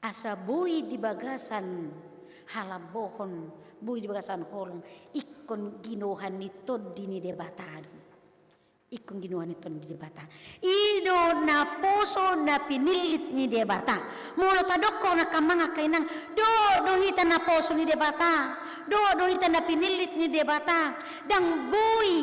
asa bui di bagasan halabohon bui di bagasan holong ikon ginohan nito dini debatado ikon ginohan nito di debata ido na poso na pinilit ni debata mulo tadoko na kamanga kainang do hita na poso ni debata do hita na pinilit ni debata dang bui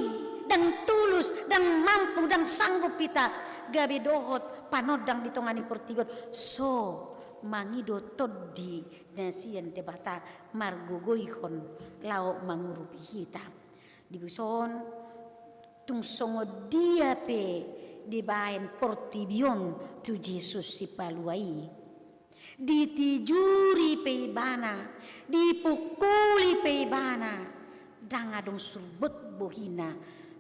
dang tulus dang mampu dang sanggup kita gabi dohot panodang ditongani pertigot so mangido toddi nasian debata margogoihon lao mangurupi hita dibuson tungsongo dia pe dibahen portibion tu Jesus si paluai ditijuri pe ibana dipukuli pe ibana dangadong surbet bohina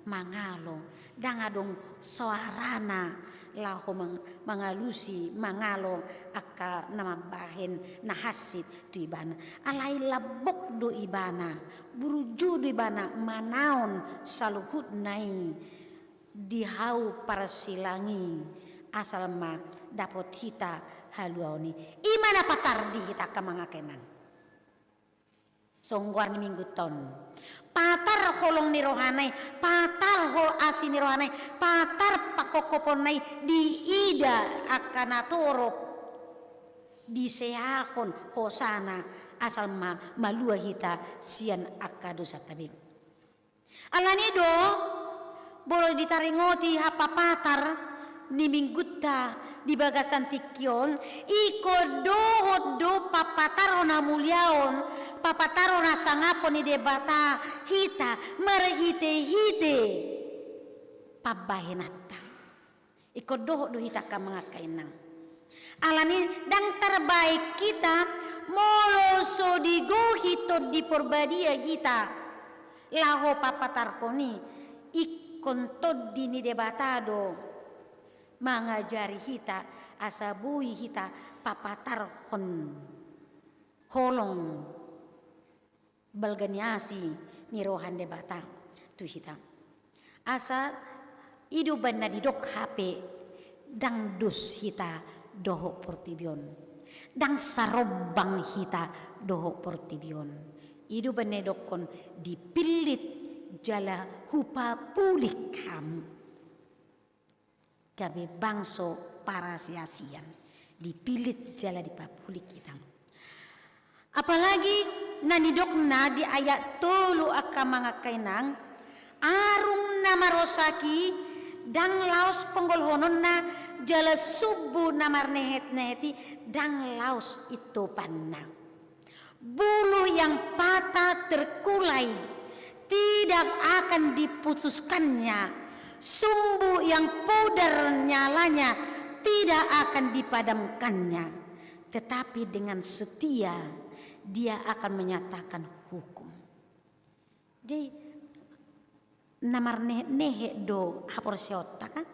mangalo dangadong suarana laho mangalusi mangalo aka namabahen nahasit tu ibana alai labok do ibana buruju do ibana manaon saluhut nai dihau para silangi asal ma dapot hita haluaoni imana patardi hita kamangakenan songguar ni minggu ton patar holong ni rohanai patar hol asi ni rohanai patar pakokoponai di ida akanatoro di seahon hosana asal malua hita sian akadosa tabib alani do boleh ditaringoti hapa patar ni minggutta di bagasan tikyon iko dohot do papataro na mulyaon papataro na sangapo ni debata hita marhite-hite pabahenata iko dohot do hita ka mga kainang alani dang terbaik kita molo sodigo hito di porbadia hita laho papatarkoni ikon tod dini debatado mangajari hita asabui hita papatarhon holong balganiasi ni rohan de bata tu hita asa iduban na didok HP dang dus hita doho portibion dang sarobang hita doho portibion iduban na dokon dipilit jala hupa pulik kamu gabe bangso para sia-sian dipilit jala di papulik kita apalagi nanidokna di ayat 3 aka mga kainang arung namarosaki dang laos penggolhonon na jala subu namar nehet-neheti dang laos itu panna bulu yang patah terkulai tidak akan diputuskannya sumbu yang pudar nyalanya tidak akan dipadamkannya tetapi dengan setia dia akan menyatakan hukum. Jadi namar nehe do hapor siota kan?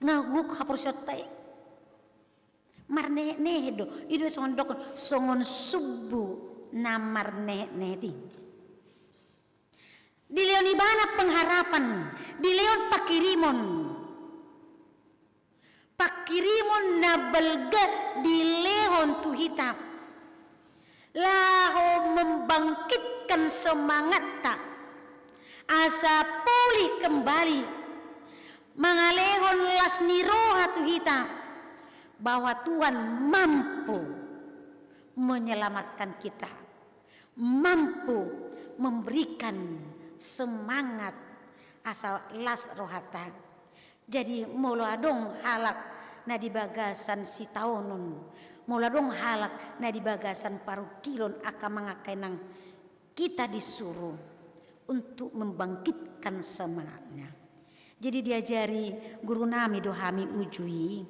Ngahuk hapor siota mar nehe do itu songon subuh namar nehe ti. Di leon ibana pengharapan, di leon pakirimon na belga di leon tu hitam. Laho membangkitkan semangat tak asa pulih kembali mangalehon las niroha tu hitam bahwa Tuhan mampu menyelamatkan kita, mampu memberikan semangat asal las rohata. Jadi molo adong halak na di bagasan si taonon, molo adong halak na di bagasan paru kilon aka mga kainang kita disuruh untuk membangkitkan semangatnya. Jadi diajari guru nami dohami ujui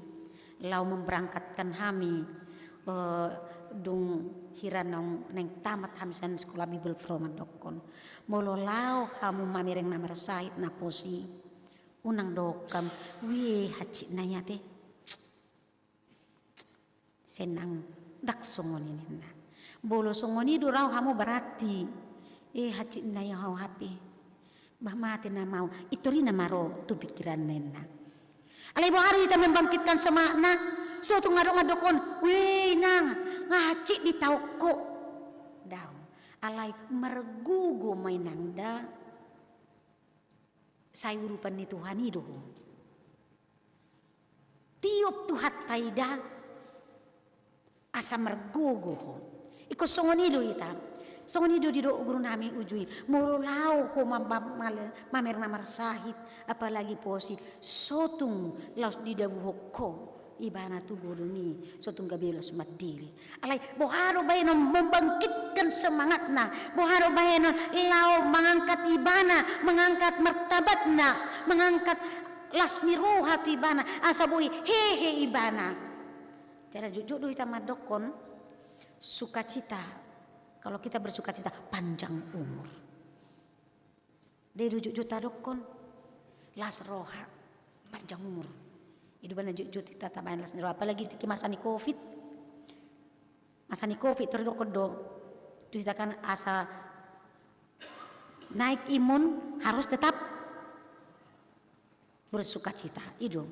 lau memberangkatkan hami dung hiranong neng tamat hamisan sekolah Bible from dokon molo lau kamu mamireng namar sahid na posi unang dokam wi hacik naya teh senang dak songon ini na bolo songon itu rau kamu berarti hacik naya hau hapi bah mati na mau itu rina maro tu pikiran nena alai hari kita membangkitkan semangat so tu ngadok-ngadokon weh nang ngacik di tauko daun alai mergugu mainangda sayurupan ni Tuhan itu tiup tuhat taida asa mergugu iko songon itu hitam songon itu di guru nami ujui mulu lau ho mamer namar sahid apalagi posi sotung laus di dabuhoko ibana tu guru ni sotung gabila sumat diri alai boharo bayano membangkitkan semangatna boharo bayano lau mengangkat ibana mengangkat martabatna mengangkat lasmi rohat ibana asabui hehe ibana cara jujur kita madokon sukacita kalau kita bersukacita panjang umur dari juta dokon las roha panjang umur itu benar jujur kita tambahin las nero apalagi di masa ni covid terdokodo itu kita kan asa naik imun harus tetap bersukacita itu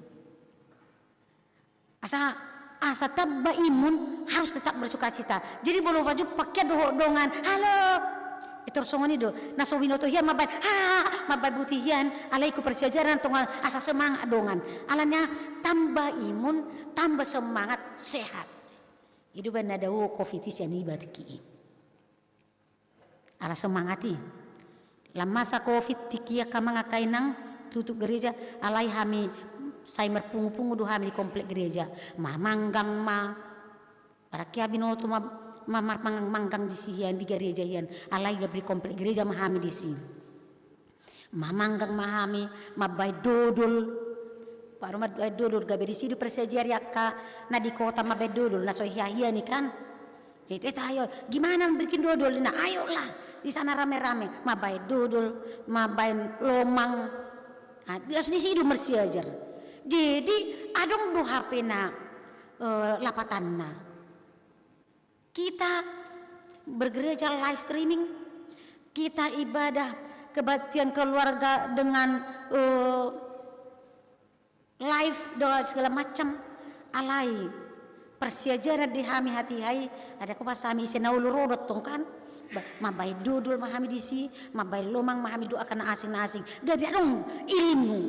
asa tabba imun harus tetap bersukacita jadi boleh wajib pakai dongan halo itu songon itu naso winoto hian mabai butihian alaiku persiajaran tongal asa semangat dongan alanya tambah imun tambah semangat sehat itu benar dawo covitis yang ibatiki ala semangati lama masa covid tikia kamanga kainang tutup gereja alai hami saya merpungu-pungu do hami di komplek gereja mamanggang para kia binoto manggang di sian di gereja hian alai gabri komplek gereja mahami di sini mamanggang mahami mabai dodol paru mabai dodol gabe di sini persejar yakka na di kota mabai dodol na so hiya ni kan jadi ayo gimana bikin dodol nah ayolah di sana rame-rame mabai dodol mabai lomang di sini mersiajar Jadi adong do HP na lapatanna. Kita bergereja live streaming, kita ibadah kebaktian keluarga dengan live doa segala macam alai persiajaran di hami hati hai ada ko pasami senaulu rodot tong kan mabai dudul mahami disi mabai lomang mahami doa kana asing-asing gabi adong ilmu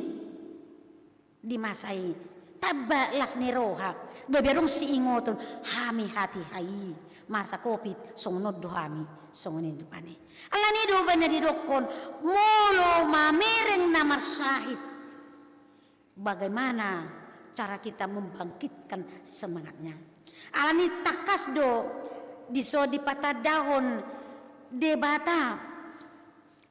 di masai tabalas ni roha gabi adong si ingoton hami hati hai masa kopit songnod do hami songni dupane alani do bana di dokon molo mamereng na marsahid. Bagaimana cara kita membangkitkan semangatnya? Alani takas do diso di patah dahon debata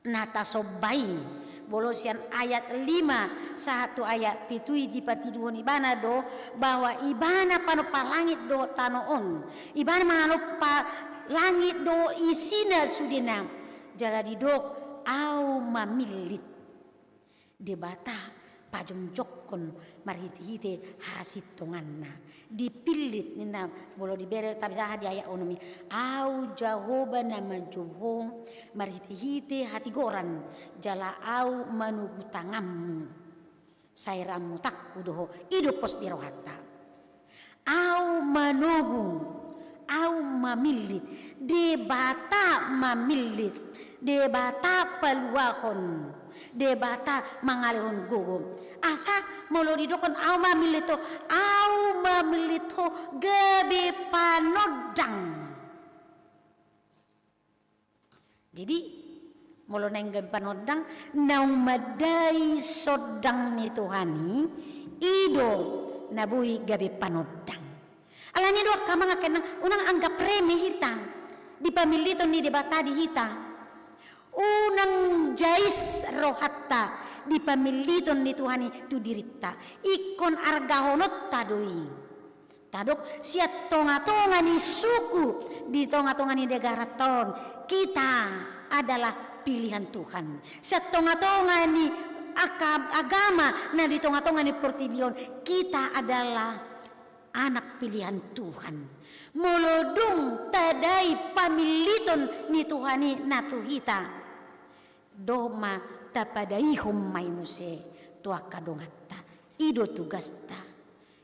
nata sobai bolosian ayat 5 satu ayat pitui di patiduhon ibana do bahwa ibana panopa langit do tanoon ibana manopa langit do isina sudina jala di dok au mamilit debata pajum jokkon marhiti-hiti hasit tonganna dipilit nina bolo dibere tapi di ayat onomi au jahoba nama joho marhiti-hiti hati goran jala au manugu tangammu sairamu takku doho ido pos dirohata au manugu au mamilit debata mamilit debata peluahon debata mangalihon gugum asa molo didokon au mamilito gabe panodang. Jadi molo nang gabe panodang naung madai sodang ni Tuhani ido nabui gabe panodang alani do kamanga kenang unang anggap remeh hita di pamilito ni debata di hita unang jais rohatta di pamiliton ni Tuhani tu dirita ikon argahonot tadoi tadok siat tonga-tonga ni suku di tonga-tonga ni negara ton kita adalah pilihan Tuhan siat tonga-tonga ni agama nah di tonga-tonga ni pertibion kita adalah anak pilihan Tuhan molodung tadai pamiliton ni Tuhani natuhita doma tapadaihum maimuse tua kadongatta ido tugasta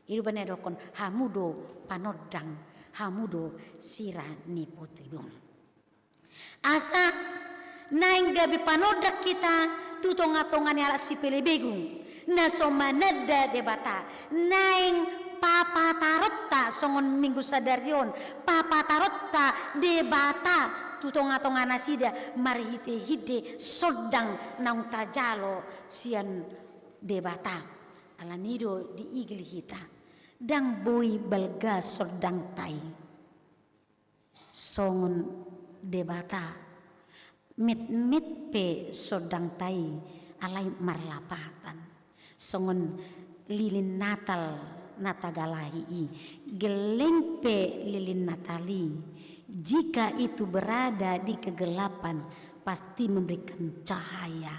ido banedokon hamudo panodang hamudo sira ni potibon asa naing gabi panodak kita tutonga-tongani ala sipele begung na somanada debata naing papa tarotta songon minggu sadarion papa tarotta debata tutonga-tonga nasida marhite hide sodang naung tajalo sian debata alanido di igli hita dang boy balga sodang tai songon debata mit pe sodang tai alai marlapatan songon lilin natal natagalahi gelempe lilin natali jika itu berada di kegelapan pasti memberikan cahaya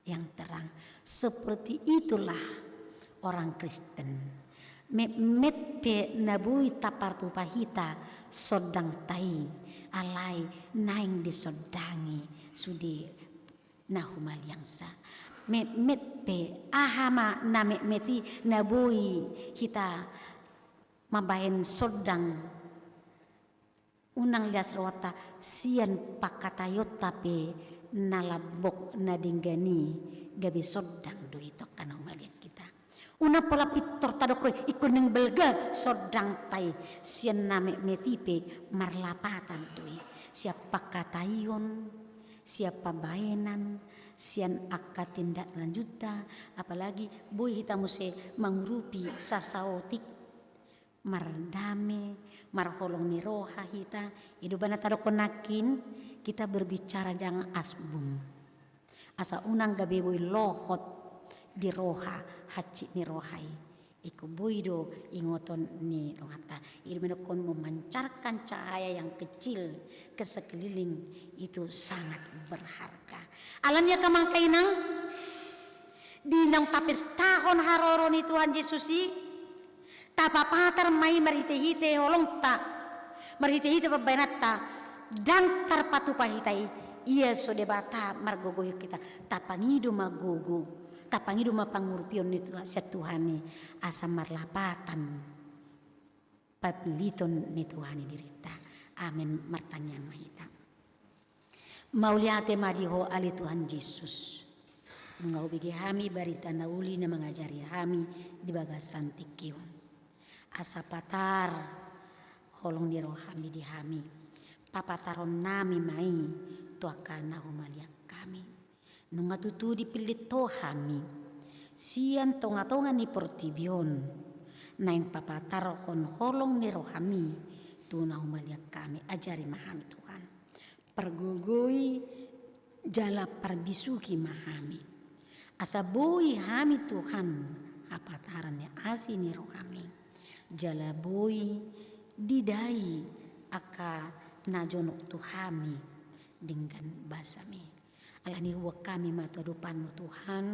yang terang seperti itulah orang Kristen met pe nabui tapartu pahita sodang tai alai naing disodangi sudi nahumal yangsa met pe ahama na meti nabui hita mabahen sodang unang lias rota sian pakatayot tapi nalabok nadinggani gabi sodang do itu kana umalian kita una pola pitor tadoko ikon nang belga sodang tai sian name metipe marlapatan doi siapa katayon siapa baenan sian akka tindak lanjuta apalagi boy hita muse mangrupi sasaotik mardame marholong ni roha hita idu bana tadokonakin kita berbicara jangan asbung asa unang gabe boy lohot di roha haci ni rohai iku boydo ingoton ni rohata idu menokon memancarkan cahaya yang kecil ke sekeliling itu sangat berharga alamnya kamang kainang Dinang tapis tahun haroron ni Tuhan Yesus tapapatar mai marite-hite holong ta marite-hite pabenata dan tarpatu pahitai iya so debata margogoyo kita tapangido magogo tapangido mapangurupion ni Tuhan ni asa marlapatan papiliton ni Tuhan ni dirita amin martanyaan mahita mauliate mariho ali Tuhan Yesus ngau bigi hami barita nauli na mengajari hami di bagasan tikion asa patar holong di rohami di hami papataron nami mai tuakana humalia kami nunga tutu di pilito hami sian tonga-tonga ni portibion nain papatar hon holong ni rohami tuna humalia kami ajari mahami Tuhan pergugui jala parbisuki mahami asa boi hami Tuhan apatarannya asini rohami jala boi didai aka najonok tuhami dengan basami alani huwa kami matuadupanmu Tuhan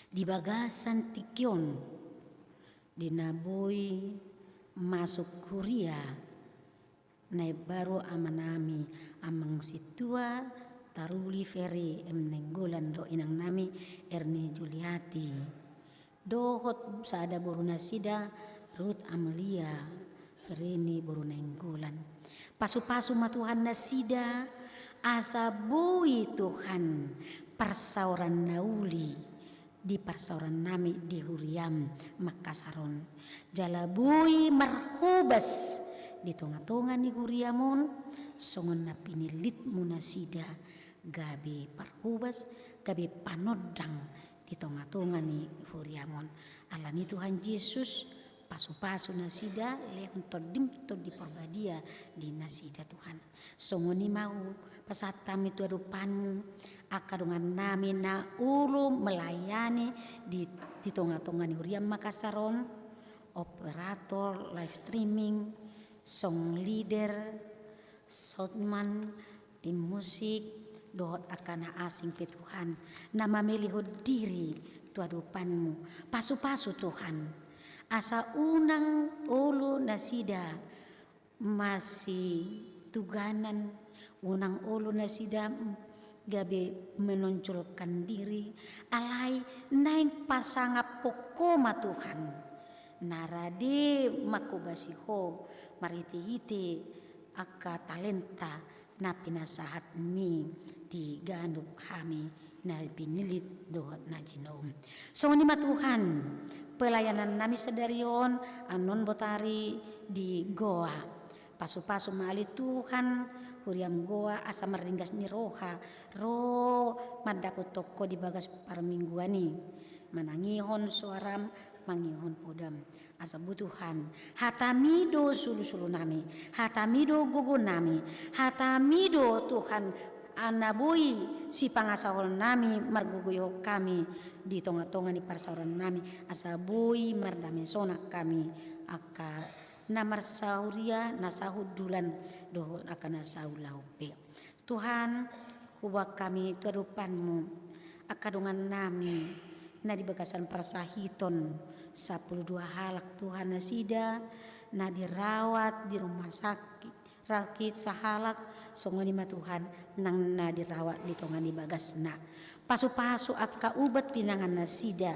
di bagasan tikion dinaboi masuk kuria nai baru amanami amang situa taruli feri emnenggolan do inang nami Erni Juliati dohot saada boruna sida Ruth Amelia ferini boruna enggolan pasu-pasu matuhan nasida asa bui Tuhan persauran nauli di persauran nami di Huriam Makasaron jalabui marhubas di tonga-tonga ni Huriamun songon na pinilit munasida gabi parhubas gabi panodang di tonga-tonga ni Huriamon alani Tuhan Yesus pasu-pasu nasida leon todim to di porbadia di nasida Tuhan songoni mau pasatam itu adupanmu akadungan nami na ulu melayani di tonga-tonga ni Huriam Makasaron operator live streaming song leader soundman tim musik dohot akan asing pe Tuhan nama melihut diri tuadupanmu pasu-pasu Tuhan asa unang ulu nasida masih tuganan unang ulu nasida gabe menonjolkan diri alai naing pasanga pokoma Tuhan narade makubasiho mariti-hiti aka talenta na pinasahat mi di gandup hami na pinilit dohot na jinom. So ni matuhan pelayanan nami sedarion anon botari di goa pasu-pasu mali Tuhan Huriam goa asa meringgas ni roha ro madapot toko di bagas parmingguani manangihon suaram mangihon podam asa butuhan hatamido sulu-sulu nami hatamido gugu nami hatamido Tuhan anabui si pangasahol nami marguguyo kami di tonga-tonga ni parsauran nami asabui mardami sonak kami aka namar sauria nasahudulan doh akan nasaulaupe Tuhan huwa kami tuadupanmu akadungan nami na di bagasan persahiton 12 halak Tuhan nasida na dirawat di rumah sakit sahalak songoni ma Tuhan nang na dirawat di tongan di bagasna pasu-pasu akka ubat pinangan nasida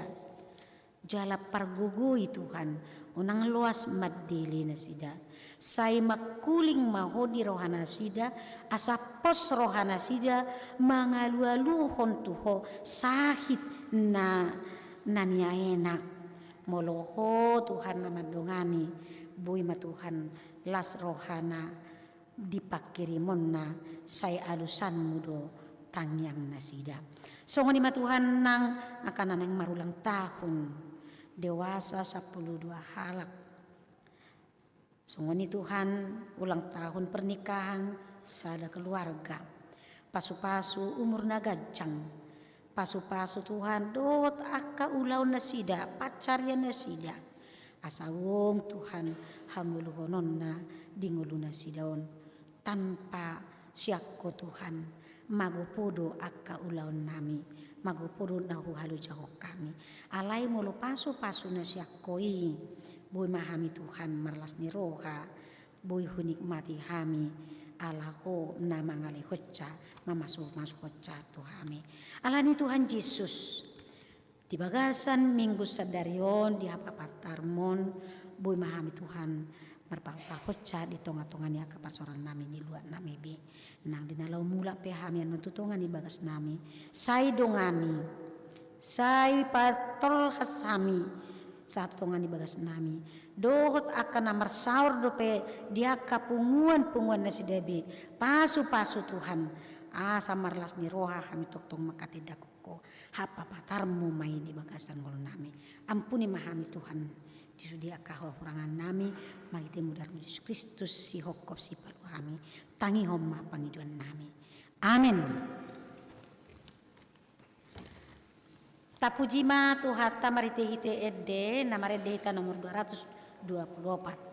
jala pargugui Tuhan unang luas maddili nasida say makuling mahodi rohana sida asa pos rohana sida mangalu-aluhon tuho sahit na naniaena moloho Tuhan namadongani bui ma Tuhan las rohana dipakirimon na say alusan mudo tangyang nasida songoni ma Tuhan nang akan nang marulang tahun dewasa 12 halak songoni Tuhan ulang tahun pernikahan sada keluarga pasu-pasu umur nagajang pasu-pasu Tuhan dot akka ulau nasida pacarya nasida asawong Tuhan hanguluhonon na dingulu nasidaon tanpa siakko Tuhan magopodo akka ulaon nami, magopodo nahu halu jauh kami. Alai mulu pasu na siakoi, boy mahami Tuhan marlas ni roha, boy hunikmati hami, alaho na mangali hocca, masuk hocca Tuhami. Alani Tuhan Yesus, di bagasan minggu sadarion di hapapatarmon, boy mahami Tuhan marpapa hocca di tonga-tonga ni akapasoran nami di luar nami bi. Nang dinalau mula pehami yang nututungan di bagas nami, say dongani, say patol hasami, satu tongan di bagas nami. Dohot akan namar saur dope dia kapunguan nasi debi, pasu Tuhan. Samarlas ni roha kami tong makati dakoko hapa patarmu mai di bagasan ngol nami. Ampuni mahami Tuhan disudia kahurangan nami magiti mudarmu Yesus Kristus si hokop si palu kami tangi homa pangiduan nami. Amin. Tapujima tuhata marite hite edde namarede hita nomor 224.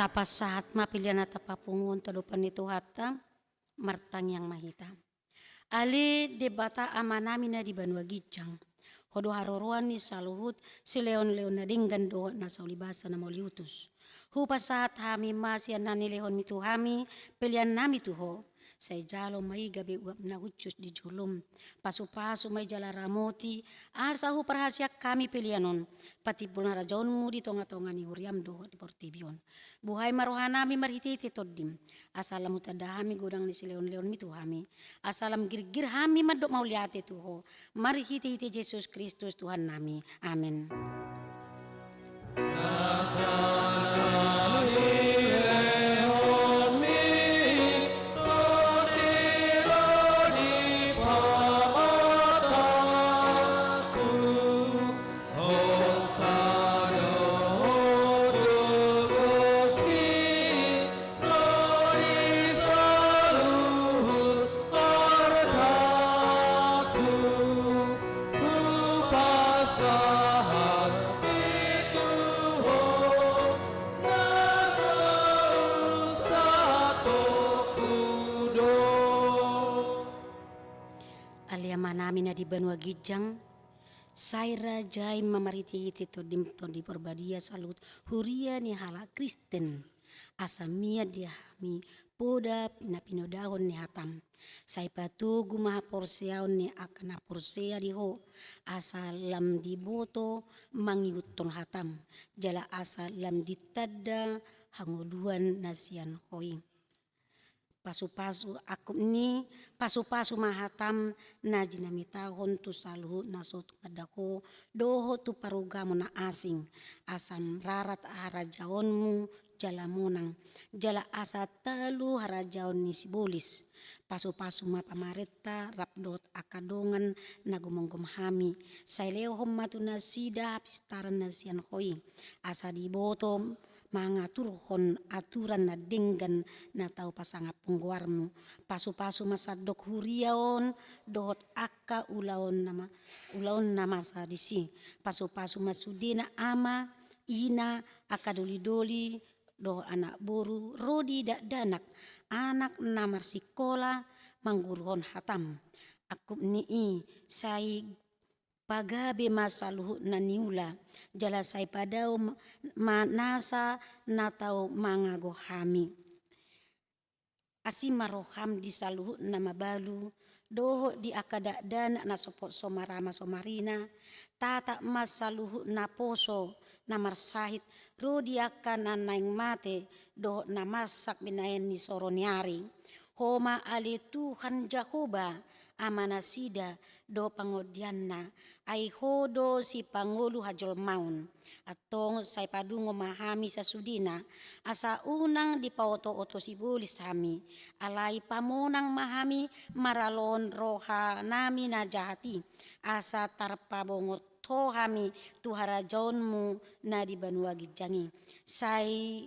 Tapa saat mapilian tapapungun talupan itu hata martang yang mahita. Ali debata amanami na di Banua Gicang. Hodo haroruan ni saluhut si leon na dinggan do na saulibasa na mauliutus. Hupa saat hami masya nani lehon mitu hami pilihan nami tuho. Sai jalo mai gabe uap na ucus di julum. Pasu-pasu mai jala ramoti. Asahu perhasia kami pilihanon. Pati pulna rajaunmu di tonga-tonga ni huriam do di portibion. Buhai marohanami marhiti todim. Asalam utadahami godang ni sileon-leon mitu hami. Asalam gir-gir hami madok mau liate tuho. Marhiti-hiti Yesus Kristus Tuhan nami. Amin. Manami na di Banua Gijang, Saira jai mamariti hiti to di perbadia salut huria ni hala Kristen, asamia dia mi poda pinodahon ni hatam, sai patugu maha porseaon ni akana porsea di ho, asalam di boto mangiuton hatam, jala asalam ditada hanguluan nasian hoi. Pasu-pasu aku ni pasu-pasu mahatam na jinamitahon tu saluhu na sotu kadako doho tu parugamo na asing asam rarat harajaonmu jala monang jala asa talu harajaon ni sibolis pasu-pasu ma pamareta rapdot akadongan na gumong hami saileo matu na sida pistaran na sian hoi asa di botom mangaturhon aturan na denggan na tau pasanga pungguarmu pasu-pasu masadok huriaon dohot akka ulaon nama sadisi pasu-pasu masudina ama ina akadoli-doli doh anak boru rodi dak danak anak namar sikola mangguruhon hatam aku nii sai pagabe masaluhu naniula jala sai padao manasa natau mangago hami asimaroham di saluhu nama balu doho di akada dan na sopot somarama somarina tata masaluhu naposo namar sahit rodi akan nanaing mate doho namasak binaen ni soroniari homa ali Tuhan Jahoba amanasida do pangodianna ai hodo si pangulu hajol maun atong sai padungo mahami sasudina asa unang di paoto-oto si bulis hami alai pamonang mahami maralon roha nami na jahati asa tarpabongot tohami tuhara jaunmu na di Banua Gijangi sai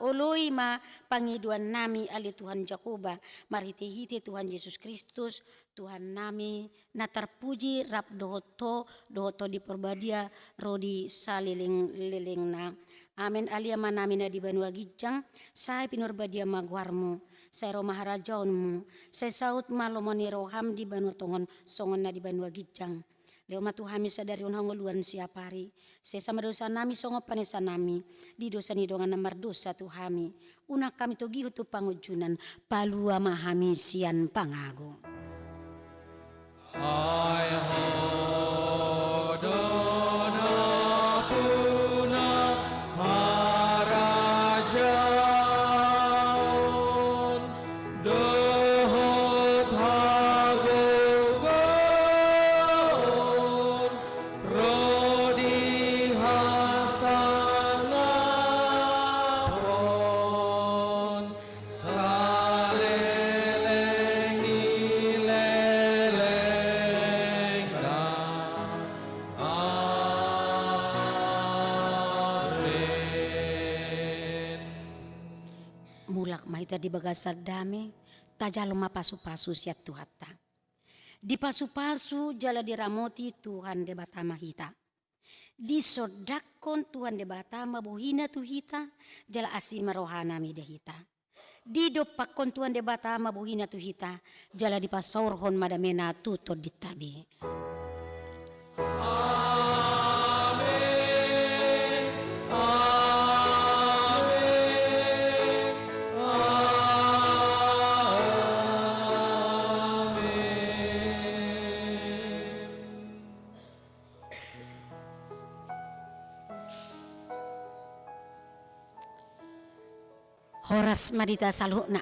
oloi ma pangiduan nami ali Tuhan Jakoba marhiti-hiti Tuhan Yesus Kristus Tuhan nami na terpuji rap dohoto di perbadia rodi saliling-liling na amin alia manami na di Banua Gijang sai pinurbadia magwarmu sai romaharajaunmu sai saut malomoni roham di Banua Tongon songon na di Banua Gijang leo matu hami sadari hangoluan siapari sesama dosa nami songo panesa nami di dosa ni dongan namar dosa tu hami una kami togi hutu pangujunan palua mahami sian pangago Ai hodona puna harajaon dohot hagogon rodi hasanapon saleleng nileleng mulak mahita di bagasar dame tajalo mapasu-pasu siat tuhata di pasu-pasu jala diramoti Tuhan de batama hita di sodakon Tuhan de batama buhina tu hita jala asima rohana mi de hita di dopakon Tuhan de batama buhina tu hita jala di pasaurhon madamena tuto ditabi horas madita saluhna